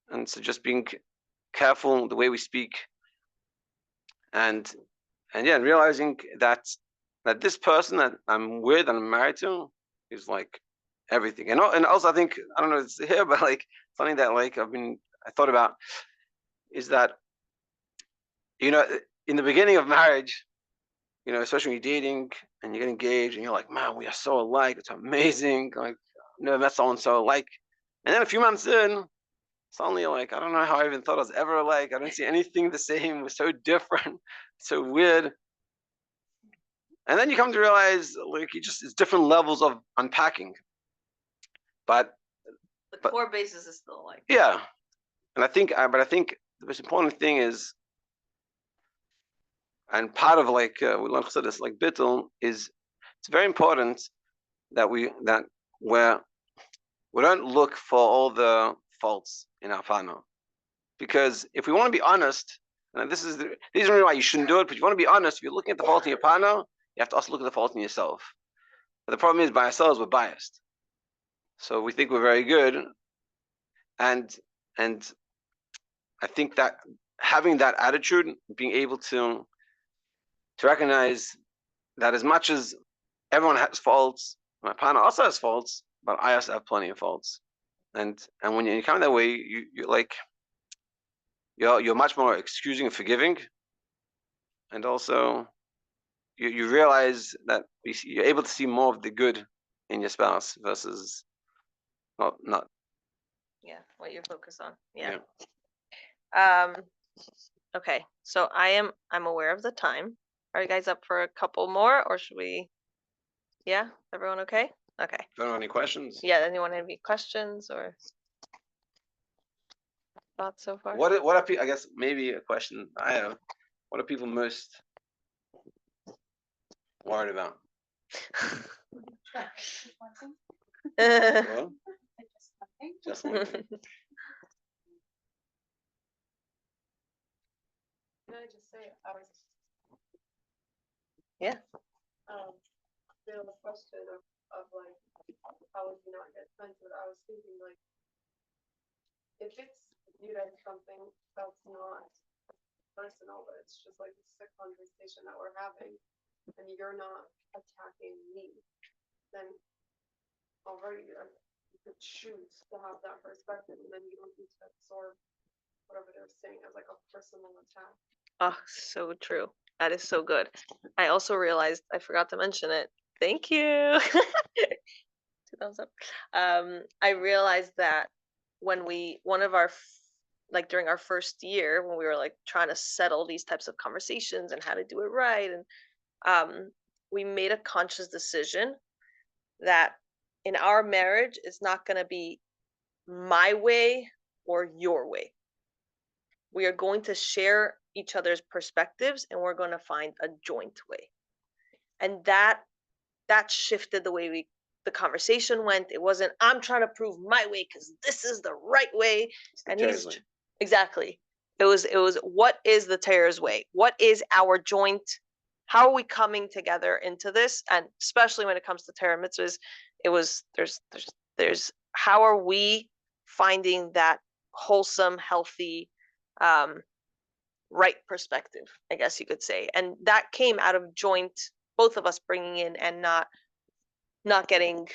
And so just being careful the way we speak, and realizing that this person that I'm with and I'm married to is like everything. And also I think, I don't know if it's here, but like something that like I thought about is that, in the beginning of marriage, especially when you're dating and you get engaged and you're like, man, we are so alike. It's amazing. Like, never met someone so alike. And then a few months in, suddenly you're like, I don't know how I even thought I was ever alike. I don't see anything the same. We're so different, so weird. And then you come to realize, like, it's different levels of unpacking. But the core basis is still like. Yeah. And I think the most important thing is, and part of like we learn Chassidus, like bittul, is it's very important that we don't look for all the faults in our partner, because if we want to be honest, and this is the reason why you shouldn't do it, but if you want to be honest, if you're looking at the fault in your partner, you have to also look at the fault in yourself. But the problem is, by ourselves, we're biased, so we think we're very good, and I think that having that attitude, being able to recognize that as much as everyone has faults, my partner also has faults, but I also have plenty of faults. And when you come that way, you're much more excusing and forgiving, and also you realize that you're able to see more of the good in your spouse versus not. Yeah, what you're focused on. Yeah. Okay, so I'm aware of the time. Are you guys up for a couple more, or should we? Yeah, everyone okay? Okay. Don't have any questions? Yeah, anyone have any questions or thoughts so far? What are people? I guess maybe a question I have. What are people most worried about? Well, just one thing. Can I just say, I was. Yeah. Still a question of like, how would you not get offended? I was thinking like, if it's viewed as something that's not personal, but it's just like a conversation that we're having, and you're not attacking me, then already you could choose to have that perspective, and then you don't need to absorb whatever they're saying as like a personal attack. Oh, so true. That is so good. I also realized I forgot to mention it. Thank you. 2 thumbs up. I realized that when like during our first year, when we were like trying to settle these types of conversations and how to do it right, and we made a conscious decision that in our marriage, it's not going to be my way or your way. We are going to share each other's perspectives, and we're going to find a joint way. And that shifted the way the conversation went. It wasn't, I'm trying to prove my way because this is the right way. And exactly. It was what is the Torah's way? What is our joint? How are we coming together into this? And especially when it comes to Torah mitzvahs, it was there's how are we finding that wholesome, healthy, right perspective, I guess you could say. And that came out of joint, both of us bringing in and not getting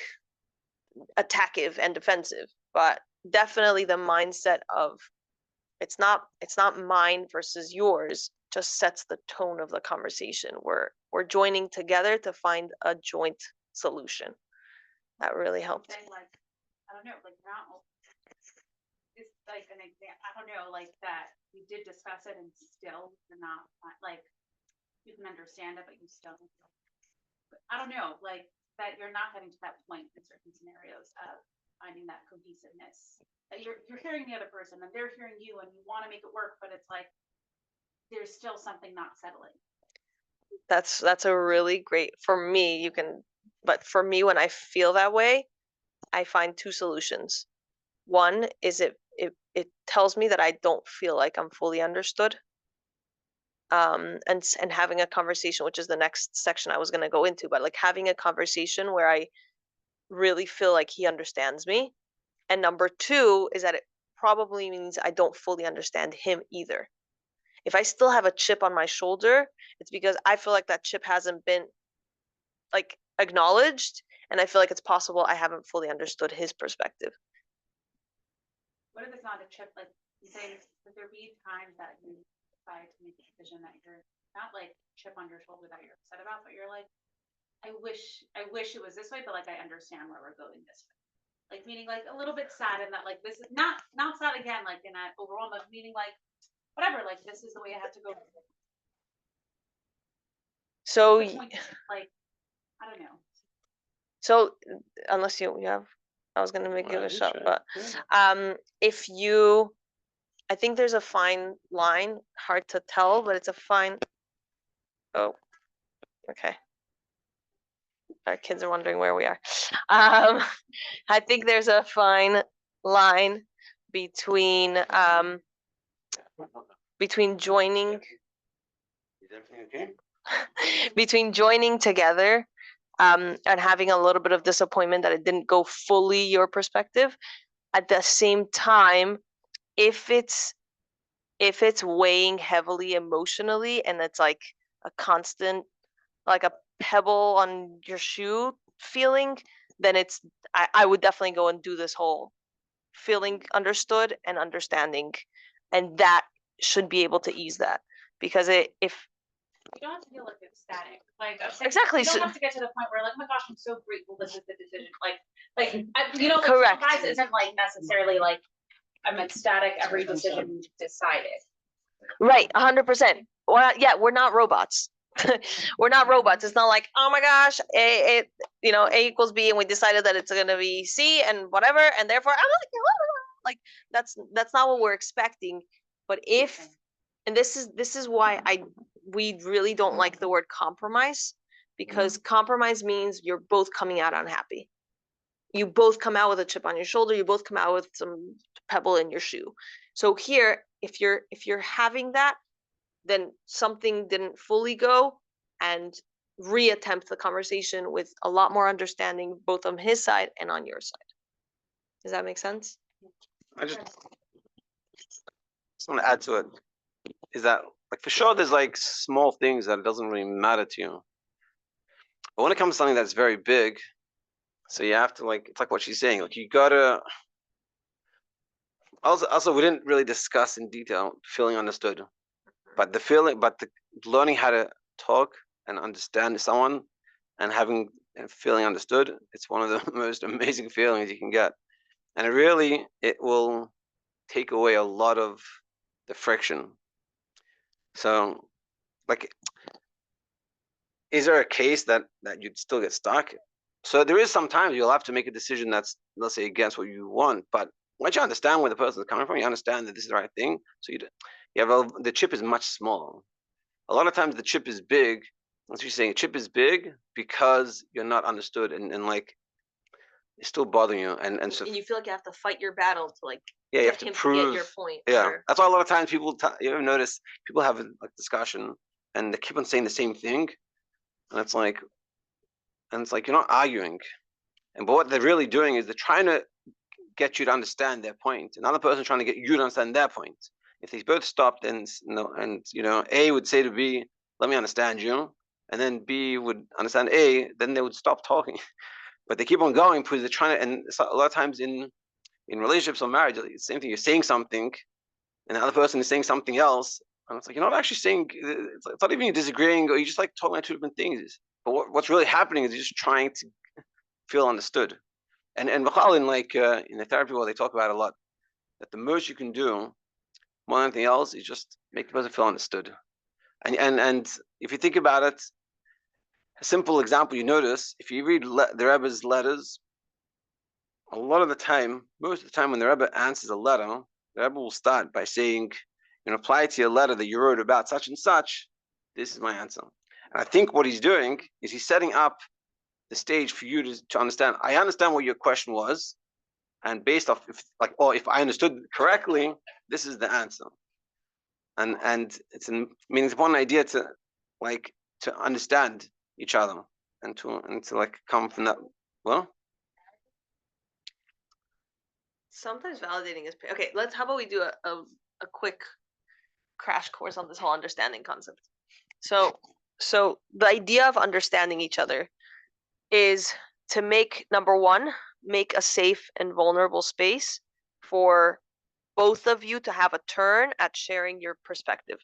attackive and defensive, but definitely the mindset of it's not mine versus yours just sets the tone of the conversation. We're joining together to find a joint solution. That really helped. Like, I don't know, like not it's like an example. I don't know, like that we did discuss it and still you're not like you can understand it, but you still. But I don't know, like that you're not getting to that point in certain scenarios of finding that cohesiveness. That you're hearing the other person and they're hearing you and you want to make it work, but it's like there's still something not settling. That's a really great, for me, but for me, when I feel that way, I find 2 solutions. One is it tells me that I don't feel like I'm fully understood. And having a conversation, which is the next section I was going to go into, but like having a conversation where I really feel like he understands me. And number 2 is that it probably means I don't fully understand him either. If I still have a chip on my shoulder, it's because I feel like that chip hasn't been like acknowledged, and I feel like it's possible I haven't fully understood his perspective. What if it's not a chip? Like you say, would there be times that you decide to make a decision that you're not like chip on your shoulder that you're upset about, but you're like, I wish it was this way, but like I understand where we're going this way. Like meaning like a little bit sad and that like this is not sad again, like in that overall meaning like whatever, like this is the way I have to go. So like I don't know. So unless you have, I was gonna give a shot, but if you, I think there's a fine line, hard to tell, but it's a fine. Oh, okay. Our kids are wondering where we are. I think there's a fine line between joining. Is everything okay? Between joining together and having a little bit of disappointment that it didn't go fully your perspective. At the same time, if it's weighing heavily emotionally and it's like a constant, like a pebble on your shoe feeling, then I would definitely go and do this whole feeling understood and understanding, and that should be able to ease that, because if You don't have to feel like it's static. Like I'm saying, Exactly, You don't so- have to get to the point where like, oh my gosh, I'm so grateful this is the decision. Like Correct. Guys isn't like necessarily like I'm ecstatic every decision decided. Right, 100%. Well, yeah, we're not robots. We're not robots. It's not like, oh my gosh, A equals B, and we decided that it's gonna be C and whatever, and therefore I'm like that's not what we're expecting. But if, and this is why we really don't like the word compromise, because compromise means you're both coming out unhappy. You both come out with a chip on your shoulder. You both come out with some pebble in your shoe. So here, if you're having that, then something didn't fully go, and reattempt the conversation with a lot more understanding, both on his side and on your side. Does that make sense? I just want to add to it is that like for sure there's like small things that it doesn't really matter to you. But when it comes to something that's very big, so you have to like, it's like what she's saying, like you gotta also we didn't really discuss in detail feeling understood. But the learning how to talk and understand someone and having and feeling understood, it's one of the most amazing feelings you can get. And it will take away a lot of the friction. So, like, is there a case that you'd still get stuck? So there is sometimes you'll have to make a decision that's, let's say, against what you want. But once you understand where the person is coming from, you understand that this is the right thing. So the chip is much smaller. A lot of times the chip is big. As you're saying, chip is big because you're not understood and like it's still bothering you. And so And you feel like you have to fight your battle to like yeah, you get have to him to prove get your point. Yeah, or- that's why a lot of times you ever notice people have a like discussion and they keep on saying the same thing, and it's like you're not arguing, but what they're really doing is they're trying to get you to understand their point. Another person trying to get you to understand their point. If they both stopped and A would say to B, "Let me understand you," and then B would understand A, then they would stop talking. But they keep on going because they're trying to. And a lot of times in relationships or marriage, it's the same thing. You're saying something, and the other person is saying something else, and it's like you're not actually saying. It's not even disagreeing, or you're just like talking about two different things. But what's really happening is you're just trying to feel understood. And Michal in in the therapy world, they talk about a lot that the most you can do more than anything else is just make the person feel understood. And if you think about it, a simple example you notice if you read the Rebbe's letters, a lot of the time, most of the time when the Rebbe answers a letter, the Rebbe will start by saying, in reply to your letter that you wrote about such and such, this is my answer. And I think what he's doing is he's setting up the stage for you to understand. I understand what your question was, and based off if I understood correctly, this is the answer. And it's one idea to understand each other and to like come from that. Well, Sometimes validating is okay. How about we do a quick crash course on this whole understanding concept. So the idea of understanding each other is to make, number one, make a safe and vulnerable space for both of you to have a turn at sharing your perspective.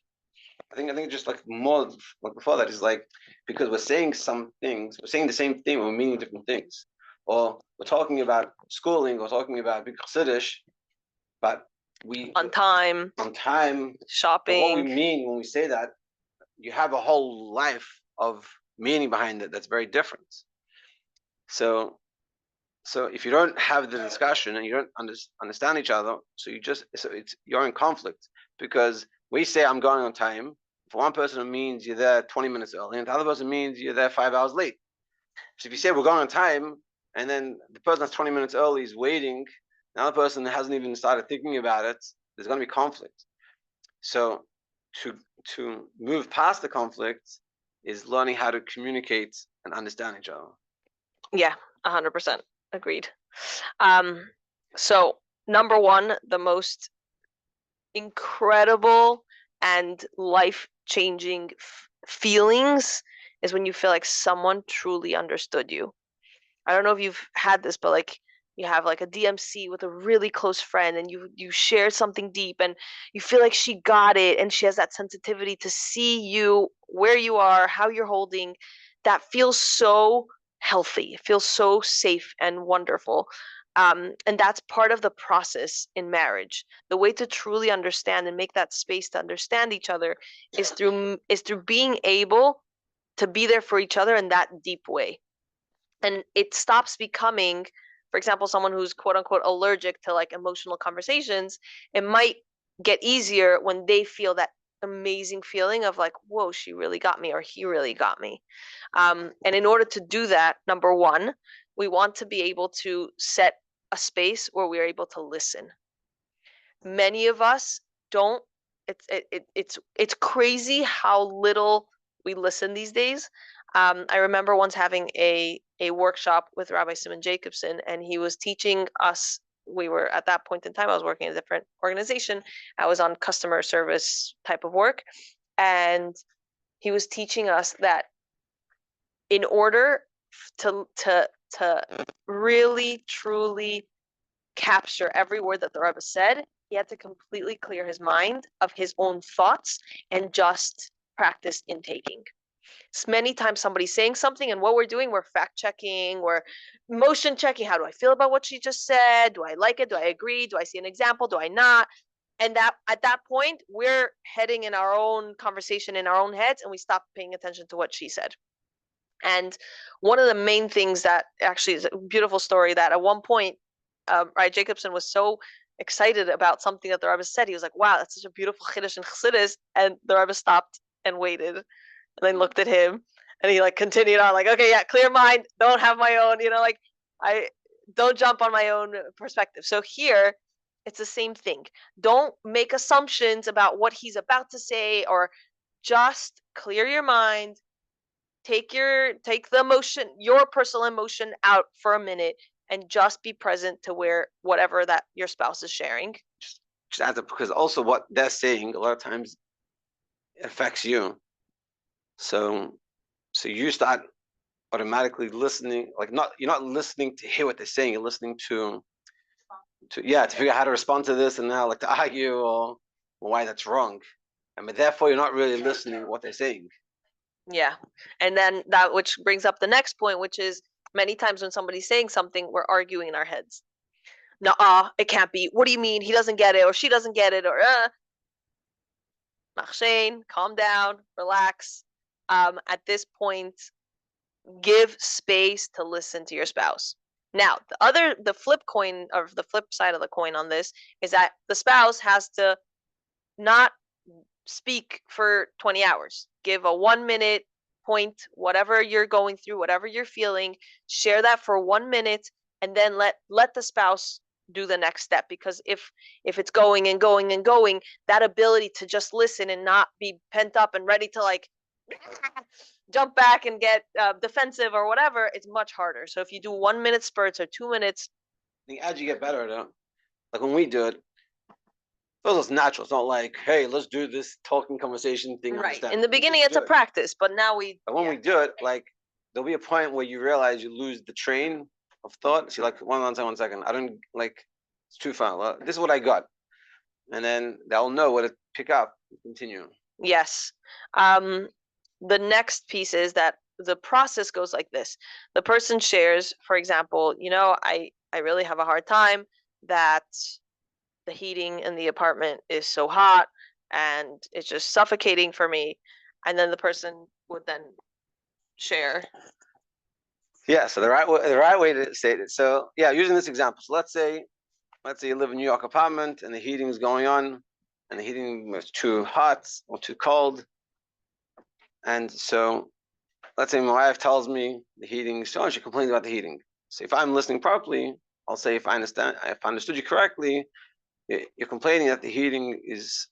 I think just like more like before that is like because we're saying some things, we're saying the same thing, we're meaning different things, or we're talking about schooling, or talking about big Chassidus, but on time shopping. What we mean when we say that, you have a whole life of meaning behind it that's very different. So if you don't have the discussion and you don't understand each other, you're in conflict, because we say I'm going on time. For one person, it means you're there 20 minutes early, and the other person means you're there 5 hours late. So if you say we're going on time, and then the person that's 20 minutes early is waiting, the other person hasn't even started thinking about it, there's going to be conflict. So to move past the conflict is learning how to communicate and understand each other. Yeah, 100%. Agreed. So number one, the most incredible and life-changing feelings is when you feel like someone truly understood you. I don't know if you've had this, but like you have like a DMC with a really close friend and you share something deep and you feel like she got it and she has that sensitivity to see you where you are, how you're holding, that feels so healthy. It feels so safe and wonderful. And that's part of the process in marriage. The way to truly understand and make that space to understand each other is through being able to be there for each other in that deep way. And it stops becoming, for example, someone who's quote unquote allergic to like emotional conversations. It might get easier when they feel that amazing feeling of like, whoa, she really got me, or he really got me. And in order to do that, number one, we want to be able to set a space where we are able to listen. Many of us don't. It's crazy how little we listen these days. I remember once having a workshop with Rabbi Simon Jacobson, and he was teaching us. We were at that point in time, I was working in a different organization. I was on customer service type of work, and he was teaching us that in order to really truly capture every word that the Rebbe said, he had to completely clear his mind of his own thoughts and just practice intaking. So many times somebody's saying something, and what we're doing, we're fact checking, we're motion checking. How do I feel about what she just said? Do I like it? Do I agree? Do I see an example? Do I not? And that at that point, we're heading in our own conversation in our own heads, and we stop paying attention to what she said. And one of the main things that actually is a beautiful story, that at one point, right, Jacobson was so excited about something that the Rebbe said. He was like, wow, that's such a beautiful Chiddush in Chassidus. And the Rebbe stopped and waited, and then looked at him, and he like continued on, like, okay, yeah, clear mind, don't have my own, like, I don't jump on my own perspective. So here, it's the same thing. Don't make assumptions about what he's about to say, or just clear your mind. Take the emotion, your personal emotion, out for a minute, and just be present to where whatever that your spouse is sharing. Just add up, because also what they're saying a lot of times affects you. So you start automatically listening, like you're not listening to hear what they're saying, you're listening to figure out how to respond to this, and now like to argue or why that's wrong. I mean, therefore you're not really listening to what they're saying. Yeah. And then that, which brings up the next point, which is many times when somebody's saying something, we're arguing in our heads. Nuh-uh, it can't be. What do you mean? He doesn't get it, or she doesn't get it, or Machshane, calm down, relax. At this point, give space to listen to your spouse. Now, the flip side of the coin on this is that the spouse has to not speak for 20 hours. Give a 1 minute point, whatever you're going through, whatever you're feeling, share that for 1 minute, and then let the spouse do the next step. Because if it's going and going and going, that ability to just listen and not be pent up and ready to like jump back and get defensive or whatever, it's much harder. So if you do 1 minute spurts or 2 minutes, as you get better at it, like when we do it, it's natural. It's not like, hey, let's do this talking conversation thing. Right. In the beginning, it's a practice, but now But when we do it, like there'll be a point where you realize you lose the train of thought. So you're like, one second. I don't like, it's too far. Well, this is what I got. And then they'll know what to pick up and continue. Yes. The next piece is that the process goes like this. The person shares, for example, I really have a hard time that the heating in the apartment is so hot and it's just suffocating for me. And then the person would then share. Yeah, so the right way to state it. So yeah, using this example. So let's say you live in a New York apartment and the heating is going on, and the heating is too hot or too cold. And so let's say my wife tells me the heating, so she complains about the heating. So if I'm listening properly, I'll say, if I understood you correctly, you're complaining that the heating is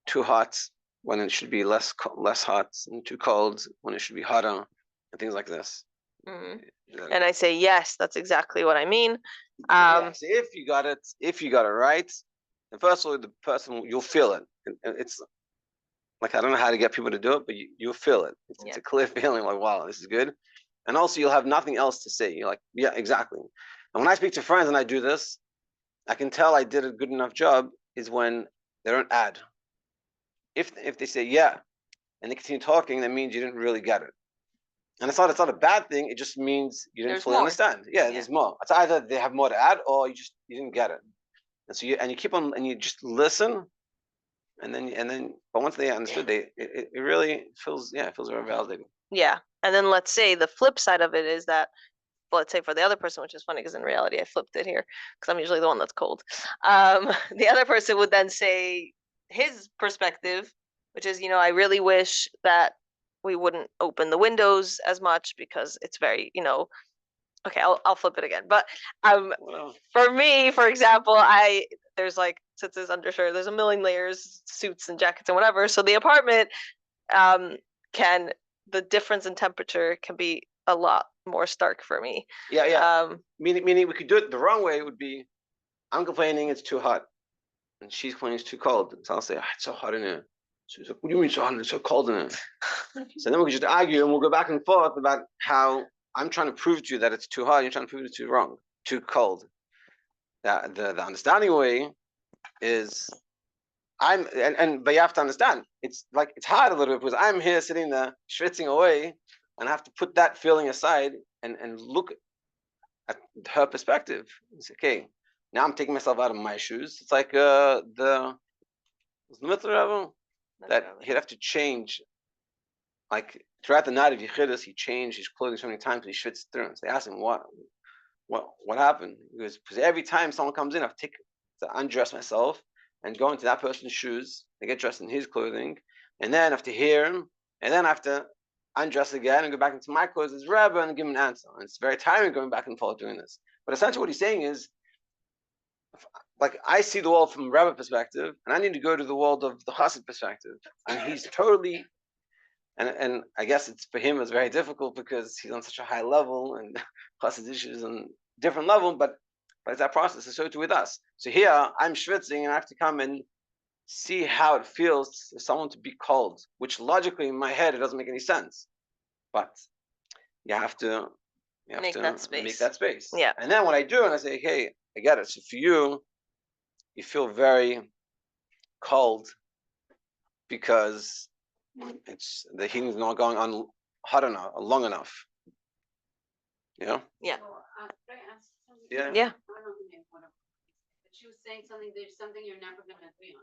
too hot when it should be less hot, and too cold when it should be hotter, and things like this. Mm-hmm. And I say, yes, that's exactly what I mean. So if you got it right, and first of all, the person, you'll feel it. It's like, I don't know how to get people to do it, but you'll feel it. It's a clear feeling, like, wow, this is good. And also, you'll have nothing else to say. You're like, yeah, exactly. And when I speak to friends and I do this, I can tell I did a good enough job is when they don't add. If they say, yeah, and they continue talking, that means you didn't really get it. And it's not a bad thing. It just means you didn't fully understand. Yeah, there's more. It's either they have more to add, or you didn't get it. And so you keep on, and you just listen, and then but once they understood, it really feels very validating. Yeah. And then let's say the flip side of it is that, let's say for the other person, which is funny because in reality I flipped it here because I'm usually the one that's cold. The other person would then say his perspective, which is, I really wish that we wouldn't open the windows as much because it's very, okay, I'll flip it again. But for me, for example, there's like, since it's undershirt, there's a million layers, suits and jackets and whatever. So the apartment the difference in temperature can be a lot more stark for me. Yeah. Meaning we could do it the wrong way. It would be, I'm complaining it's too hot, and she's complaining it's too cold. So I'll say, it's so hot in here. She's like, what do you mean so hot? It's so cold in here. So then we could just argue, and we'll go back and forth about how I'm trying to prove to you that it's too hot. You're trying to prove it's too cold. That the understanding way is but you have to understand, it's hard a little bit because I'm here sitting there schwitzing away, and I have to put that feeling aside and look at her perspective. It's okay. Now I'm taking myself out of my shoes. It's like the mitzvah level that he'd have to change. Like throughout the night of Chassidus, he changed his clothing so many times. He schwitzed through. So they asked him what happened. He goes, because every time someone comes in, I have to undress myself and go into that person's shoes and get dressed in his clothing, and then I have to hear him, and then I have to undress again and go back into my clothes as Rebbe and give him an answer. And it's very tiring going back and forth doing this. But essentially what he's saying is, like, I see the world from Rebbe perspective, and I need to go to the world of the Chassid perspective. And he's totally, and I guess it's for him it's very difficult because he's on such a high level, and Chassid issues on different level, but it's that process. So too with us. So here I'm schwitzing, and I have to come and see how it feels for someone to be cold, which logically in my head it doesn't make any sense. But you have to make that space. Yeah. And then what I do, and I say, hey, I get it. So for you feel very cold because it's the heating is not going on hot enough, long enough. Yeah. Can I ask something? Yeah. Yeah. I don't know the name, whatever. But she was saying there's something you're never going to agree on.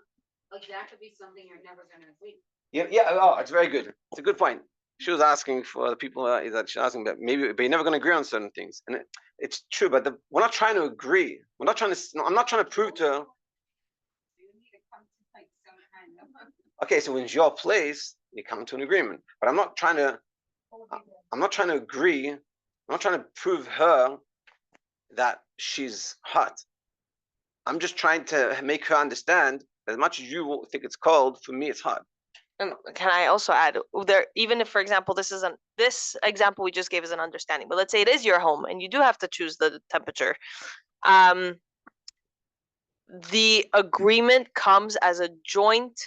Like that could be something you're never going to agree on. Yeah. Oh, it's very good. It's a good point. She was asking for the people that she's asking, but you're never going to agree on certain things, and it's true. But we're not trying to agree. I'm not trying to prove to her. You need to come to like some kind of. Okay, so when it's your place, you come to an agreement. But I'm not trying to agree. I'm not trying to prove her that she's hot. I'm just trying to make her understand that as much as you think it's cold, for me it's hot. And can I also add there, even if, for example, this example we just gave is an understanding, but let's say it is your home and you do have to choose the temperature. The agreement comes as a joint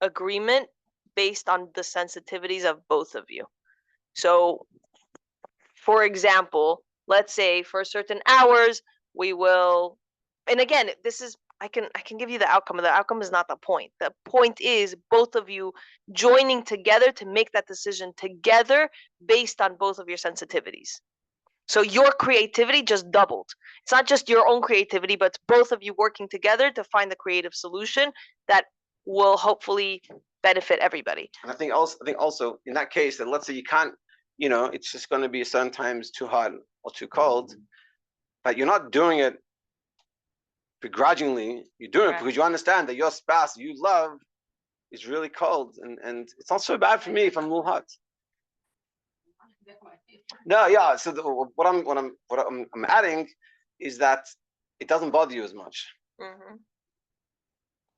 agreement based on the sensitivities of both of you. So, for example, let's say for certain hours we will, and again, this is, I can give you the outcome. The outcome is not the point. The point is both of you joining together to make that decision together based on both of your sensitivities. So your creativity just doubled. It's not just your own creativity, but it's both of you working together to find the creative solution that will hopefully benefit everybody. And I think also in that case, that let's say you can't, it's just going to be sometimes too hot or too cold, but you're not doing it begrudgingly. You're doing it because you understand that your spouse you love is really cold, and it's not so bad for me if I'm a little hot. No, yeah. So what I'm adding is that it doesn't bother you as much. Mm-hmm.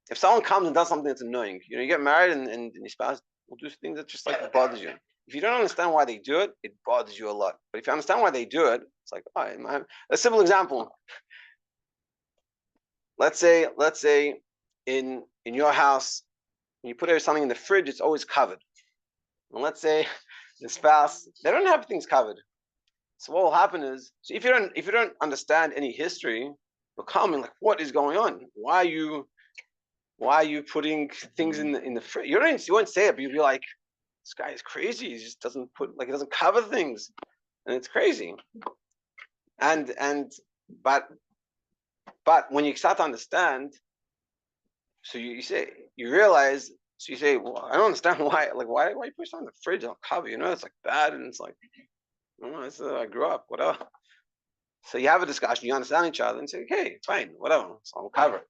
If someone comes and does something that's annoying, you get married and your spouse will do things that just like bothers you. If you don't understand why they do it, it bothers you a lot. But if you understand why they do it, it's like, oh, a simple example. Let's say in your house, when you put something in the fridge, it's always covered. And let's say the spouse, they don't have things covered. So what will happen is, so if you don't understand any history, you'll come and like, what is going on? Why are you putting things in the fridge? You won't say it, but you'll be like, this guy is crazy. He just doesn't he doesn't cover things, and it's crazy. But when you start to understand, so you realize, so you say, well, I don't understand why you push on the fridge on cover, it's like bad, and it's like, I grew up, whatever. So you have a discussion, you understand each other, and say, okay, fine, whatever, so I'll cover.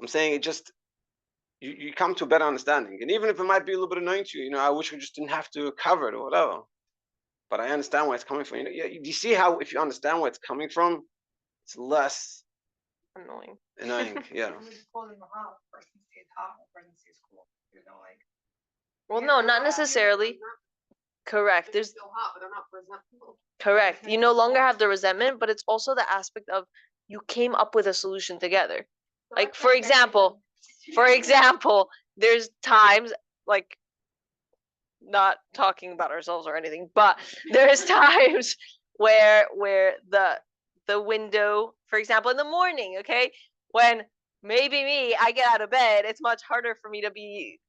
I'm saying it just, you come to a better understanding, and even if it might be a little bit annoying to you, I wish we just didn't have to cover it or whatever. But I understand where it's coming from. Do you see how if you understand where it's coming from, it's less Annoying. Yeah. Well, no, not necessarily. Correct. There's still hot, but they're not resentful. correct. You no longer have the resentment, but it's also the aspect of you came up with a solution together. Like for example, there's times like not talking about ourselves or anything, but there's times where the window, for example, in the morning, okay, when maybe I get out of bed, it's much harder for me to be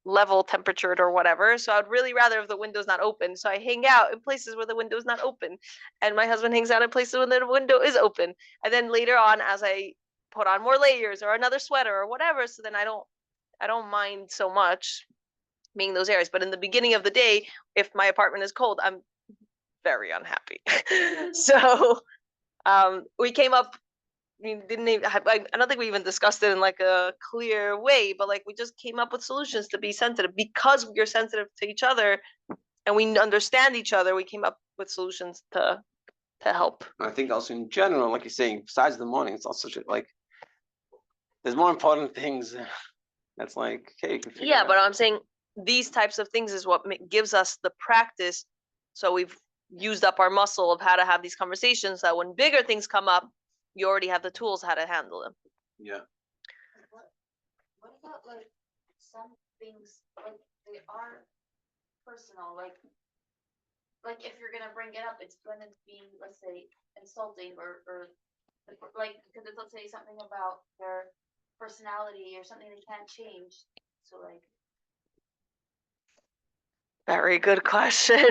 level temperatured or whatever. So I'd really rather if the window's not open. So I hang out in places where the window's not open, and my husband hangs out in places where the window is open. And then later on, as I put on more layers or another sweater or whatever, so then I don't mind so much being in those areas. But in the beginning of the day, if my apartment is cold, I'm very unhappy. So we came up. We didn't even I don't think we even discussed it in like a clear way, but like we just came up with solutions to be sensitive because we're sensitive to each other and we understand each other. We came up with solutions to help. I think also in general, like you're saying, besides the morning, it's also like there's more important things. That's like, okay, you can figure it out. But I'm saying these types of things is what gives us the practice. So we've used up our muscle of how to have these conversations. That when bigger things come up, you already have the tools how to handle them. Yeah. What about like some things like they are personal, like if you're gonna bring it up, it's gonna be, let's say, insulting or like because let's say something about their personality or something they can't change. So like. Very good question.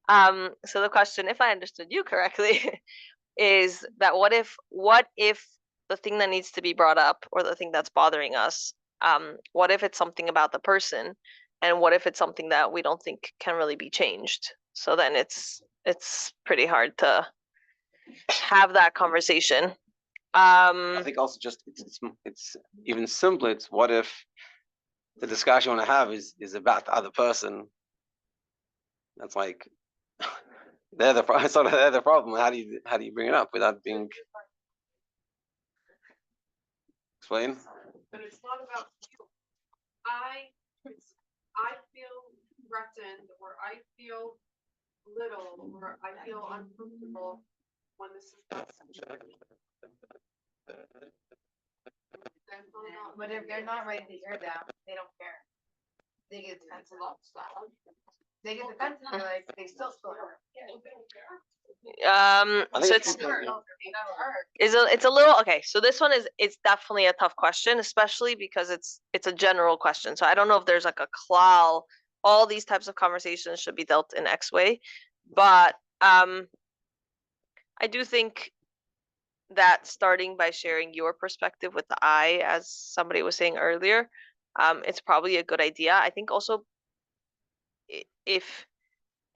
So the question, if I understood you correctly, is that what if the thing that needs to be brought up or the thing that's bothering us, what if it's something about the person, and what if it's something that we don't think can really be changed? So then it's pretty hard to have that conversation. I think also just it's even simpler. It's what if the discussion you want to have is about the other person. That's like they're the problem. How do you bring it up without being explain? But it's not about you. I feel threatened, or I feel little, or I feel uncomfortable when this is But if they're not ready to hear that, they don't care. They get defensive. They get defensive, they're like, they still hurt. So it's a little okay. So this one it's definitely a tough question, especially because it's a general question. So I don't know if there's like a klal. All these types of conversations should be dealt in X way, but I do think that starting by sharing your perspective with the I, as somebody was saying earlier, it's probably a good idea. I think also if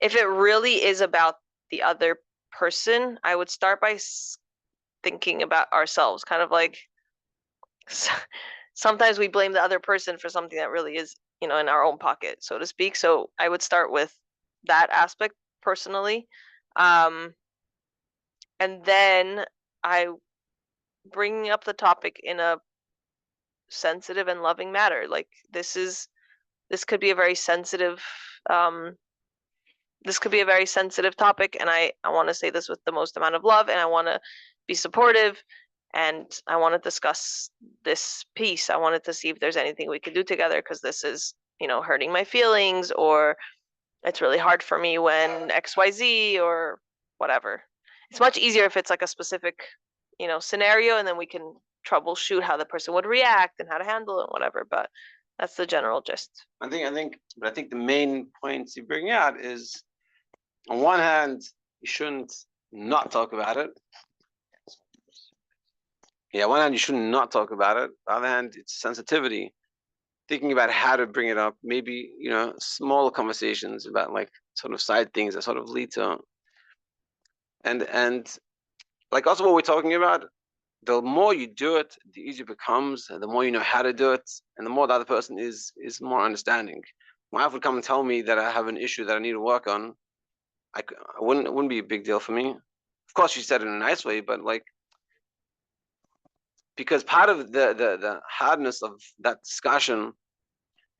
it really is about the other person, I would start by thinking about ourselves, kind of like sometimes we blame the other person for something that really is, in our own pocket, so to speak. So I would start with that aspect personally. And then I bring up the topic in a sensitive and loving manner. Like this could be a very sensitive topic, and I want to say this with the most amount of love, and I want to be supportive, and I want to discuss this piece. I wanted to see if there's anything we could do together, because this is, hurting my feelings, or it's really hard for me when XYZ or whatever. It's much easier if it's like a specific, scenario, and then we can troubleshoot how the person would react and how to handle it, whatever. But That's the general gist. I think the main points you bring out is, on one hand, you shouldn't not talk about it. Yeah, on one hand, you should not talk about it. On the other hand, it's sensitivity. Thinking about how to bring it up, maybe, smaller conversations about like sort of side things that sort of lead to, and like also what we're talking about, the more you do it, the easier it becomes, and the more you know how to do it, and the more the other person is more understanding. My wife would come and tell me that I have an issue that I need to work on. It wouldn't be a big deal for me. Of course, she said it in a nice way, but like, because part of the hardness of that discussion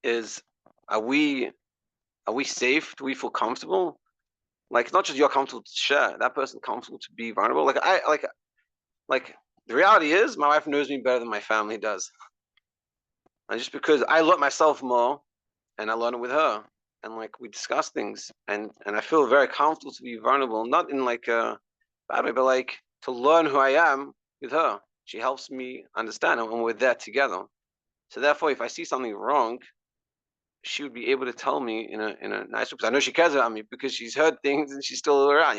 is, are we safe? Do we feel comfortable? Like, it's not just you're comfortable to share, that person comfortable to be vulnerable. Like the reality is, my wife knows me better than my family does. And just because I learn myself more, and I learn it with her, and like we discuss things, and I feel very comfortable to be vulnerable, not in like a bad way, but like to learn who I am with her. She helps me understand, and we're there together. So therefore, if I see something wrong, she would be able to tell me in a nice way, because I know she cares about me, because she's heard things and she's still around,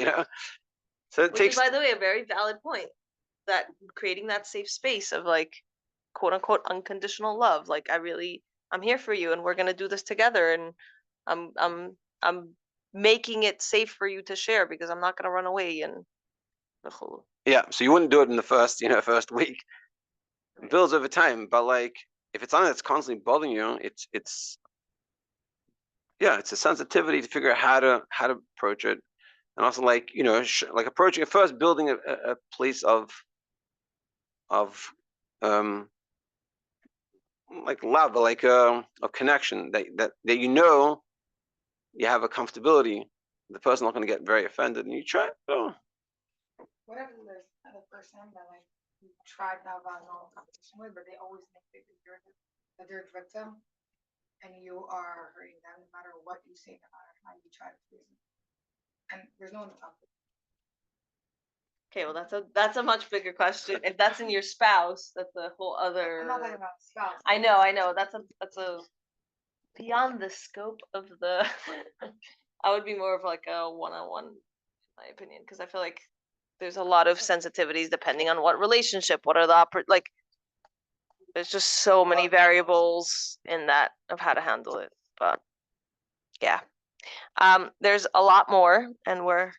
So it Which takes. is, by the way, a very valid point. That creating that safe space of like, quote unquote, unconditional love. Like, I'm here for you, and we're gonna do this together, and I'm making it safe for you to share because I'm not gonna run away and. Yeah, so you wouldn't do it in the first week. It builds over time, but like if it's something that's constantly bothering you, it's a sensitivity to figure out how to approach it, and also like like approaching it first, building a place of like love, like of connection, that you have a comfortability. The person not going to get very offended, and you try. What if there's another person that like you tried to have a normal conversation with, but they always make big that they're a victim, and you are hurting them no matter what you say, no matter how you try to please them, and there's no one to talk to. Okay, well, that's a much bigger question. If that's in your spouse, that's a whole other. I'm not talking about spouse. I know. That's a beyond the scope of the. I would be more of like a one-on-one, in my opinion, because I feel like there's a lot of sensitivities depending on what relationship, what are the like. There's just so many variables in that of how to handle it, but yeah, there's a lot more, and we're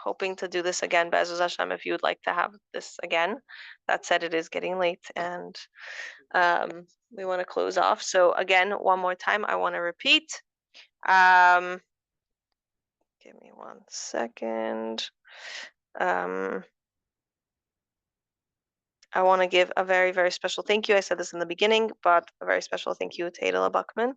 hoping to do this again, Be'ezus Hashem, if you would like to have this again. That said, it is getting late, and we want to close off. So again, one more time, I want to repeat. Give me 1 second. I want to give a very, very special thank you. I said this in the beginning, but a very special thank you to Adela Buckman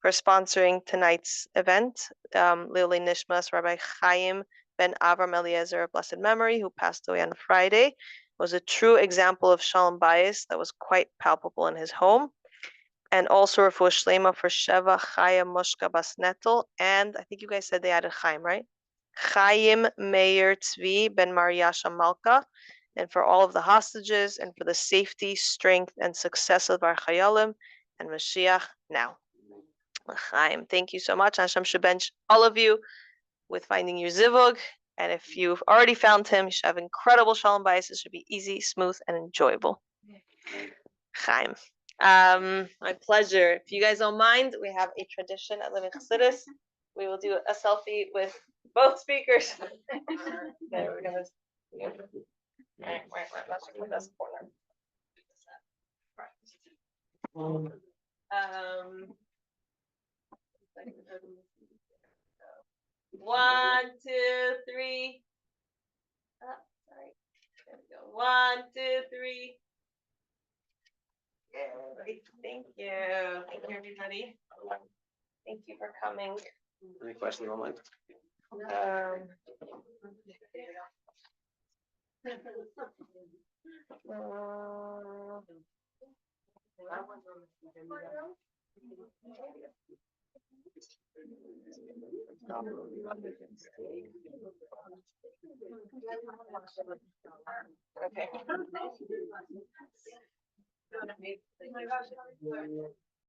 for sponsoring tonight's event. Lili Nishmas, Rabbi Chaim Ben Avram Eliezer of blessed memory, who passed away on Friday, was a true example of Shalom Bayis that was quite palpable in his home. And also Refuah Shlema for Sheva Chaya Moshka Bas Netel, and I think you guys said they added Chaim, right? Chaim Meir Tzvi Ben Mariasha Malka, and for all of the hostages, and for the safety, strength, and success of our Chayalim and Mashiach now. Chaim, thank you so much. Hashem should bench all of you with finding your zivug, and if you've already found him, you should have incredible Shalom Bayis. It should be easy, smooth, and enjoyable. Chaim. My pleasure. If you guys don't mind, we have a tradition at Living Chassidus. We will do a selfie with both speakers. Then we're gonna. That's the best corner. 1, 2, 3. Oh, sorry. There we go. 1, 2, 3. Great. Thank you. Thank you, everybody. Thank you for coming. Any questions online? Okay.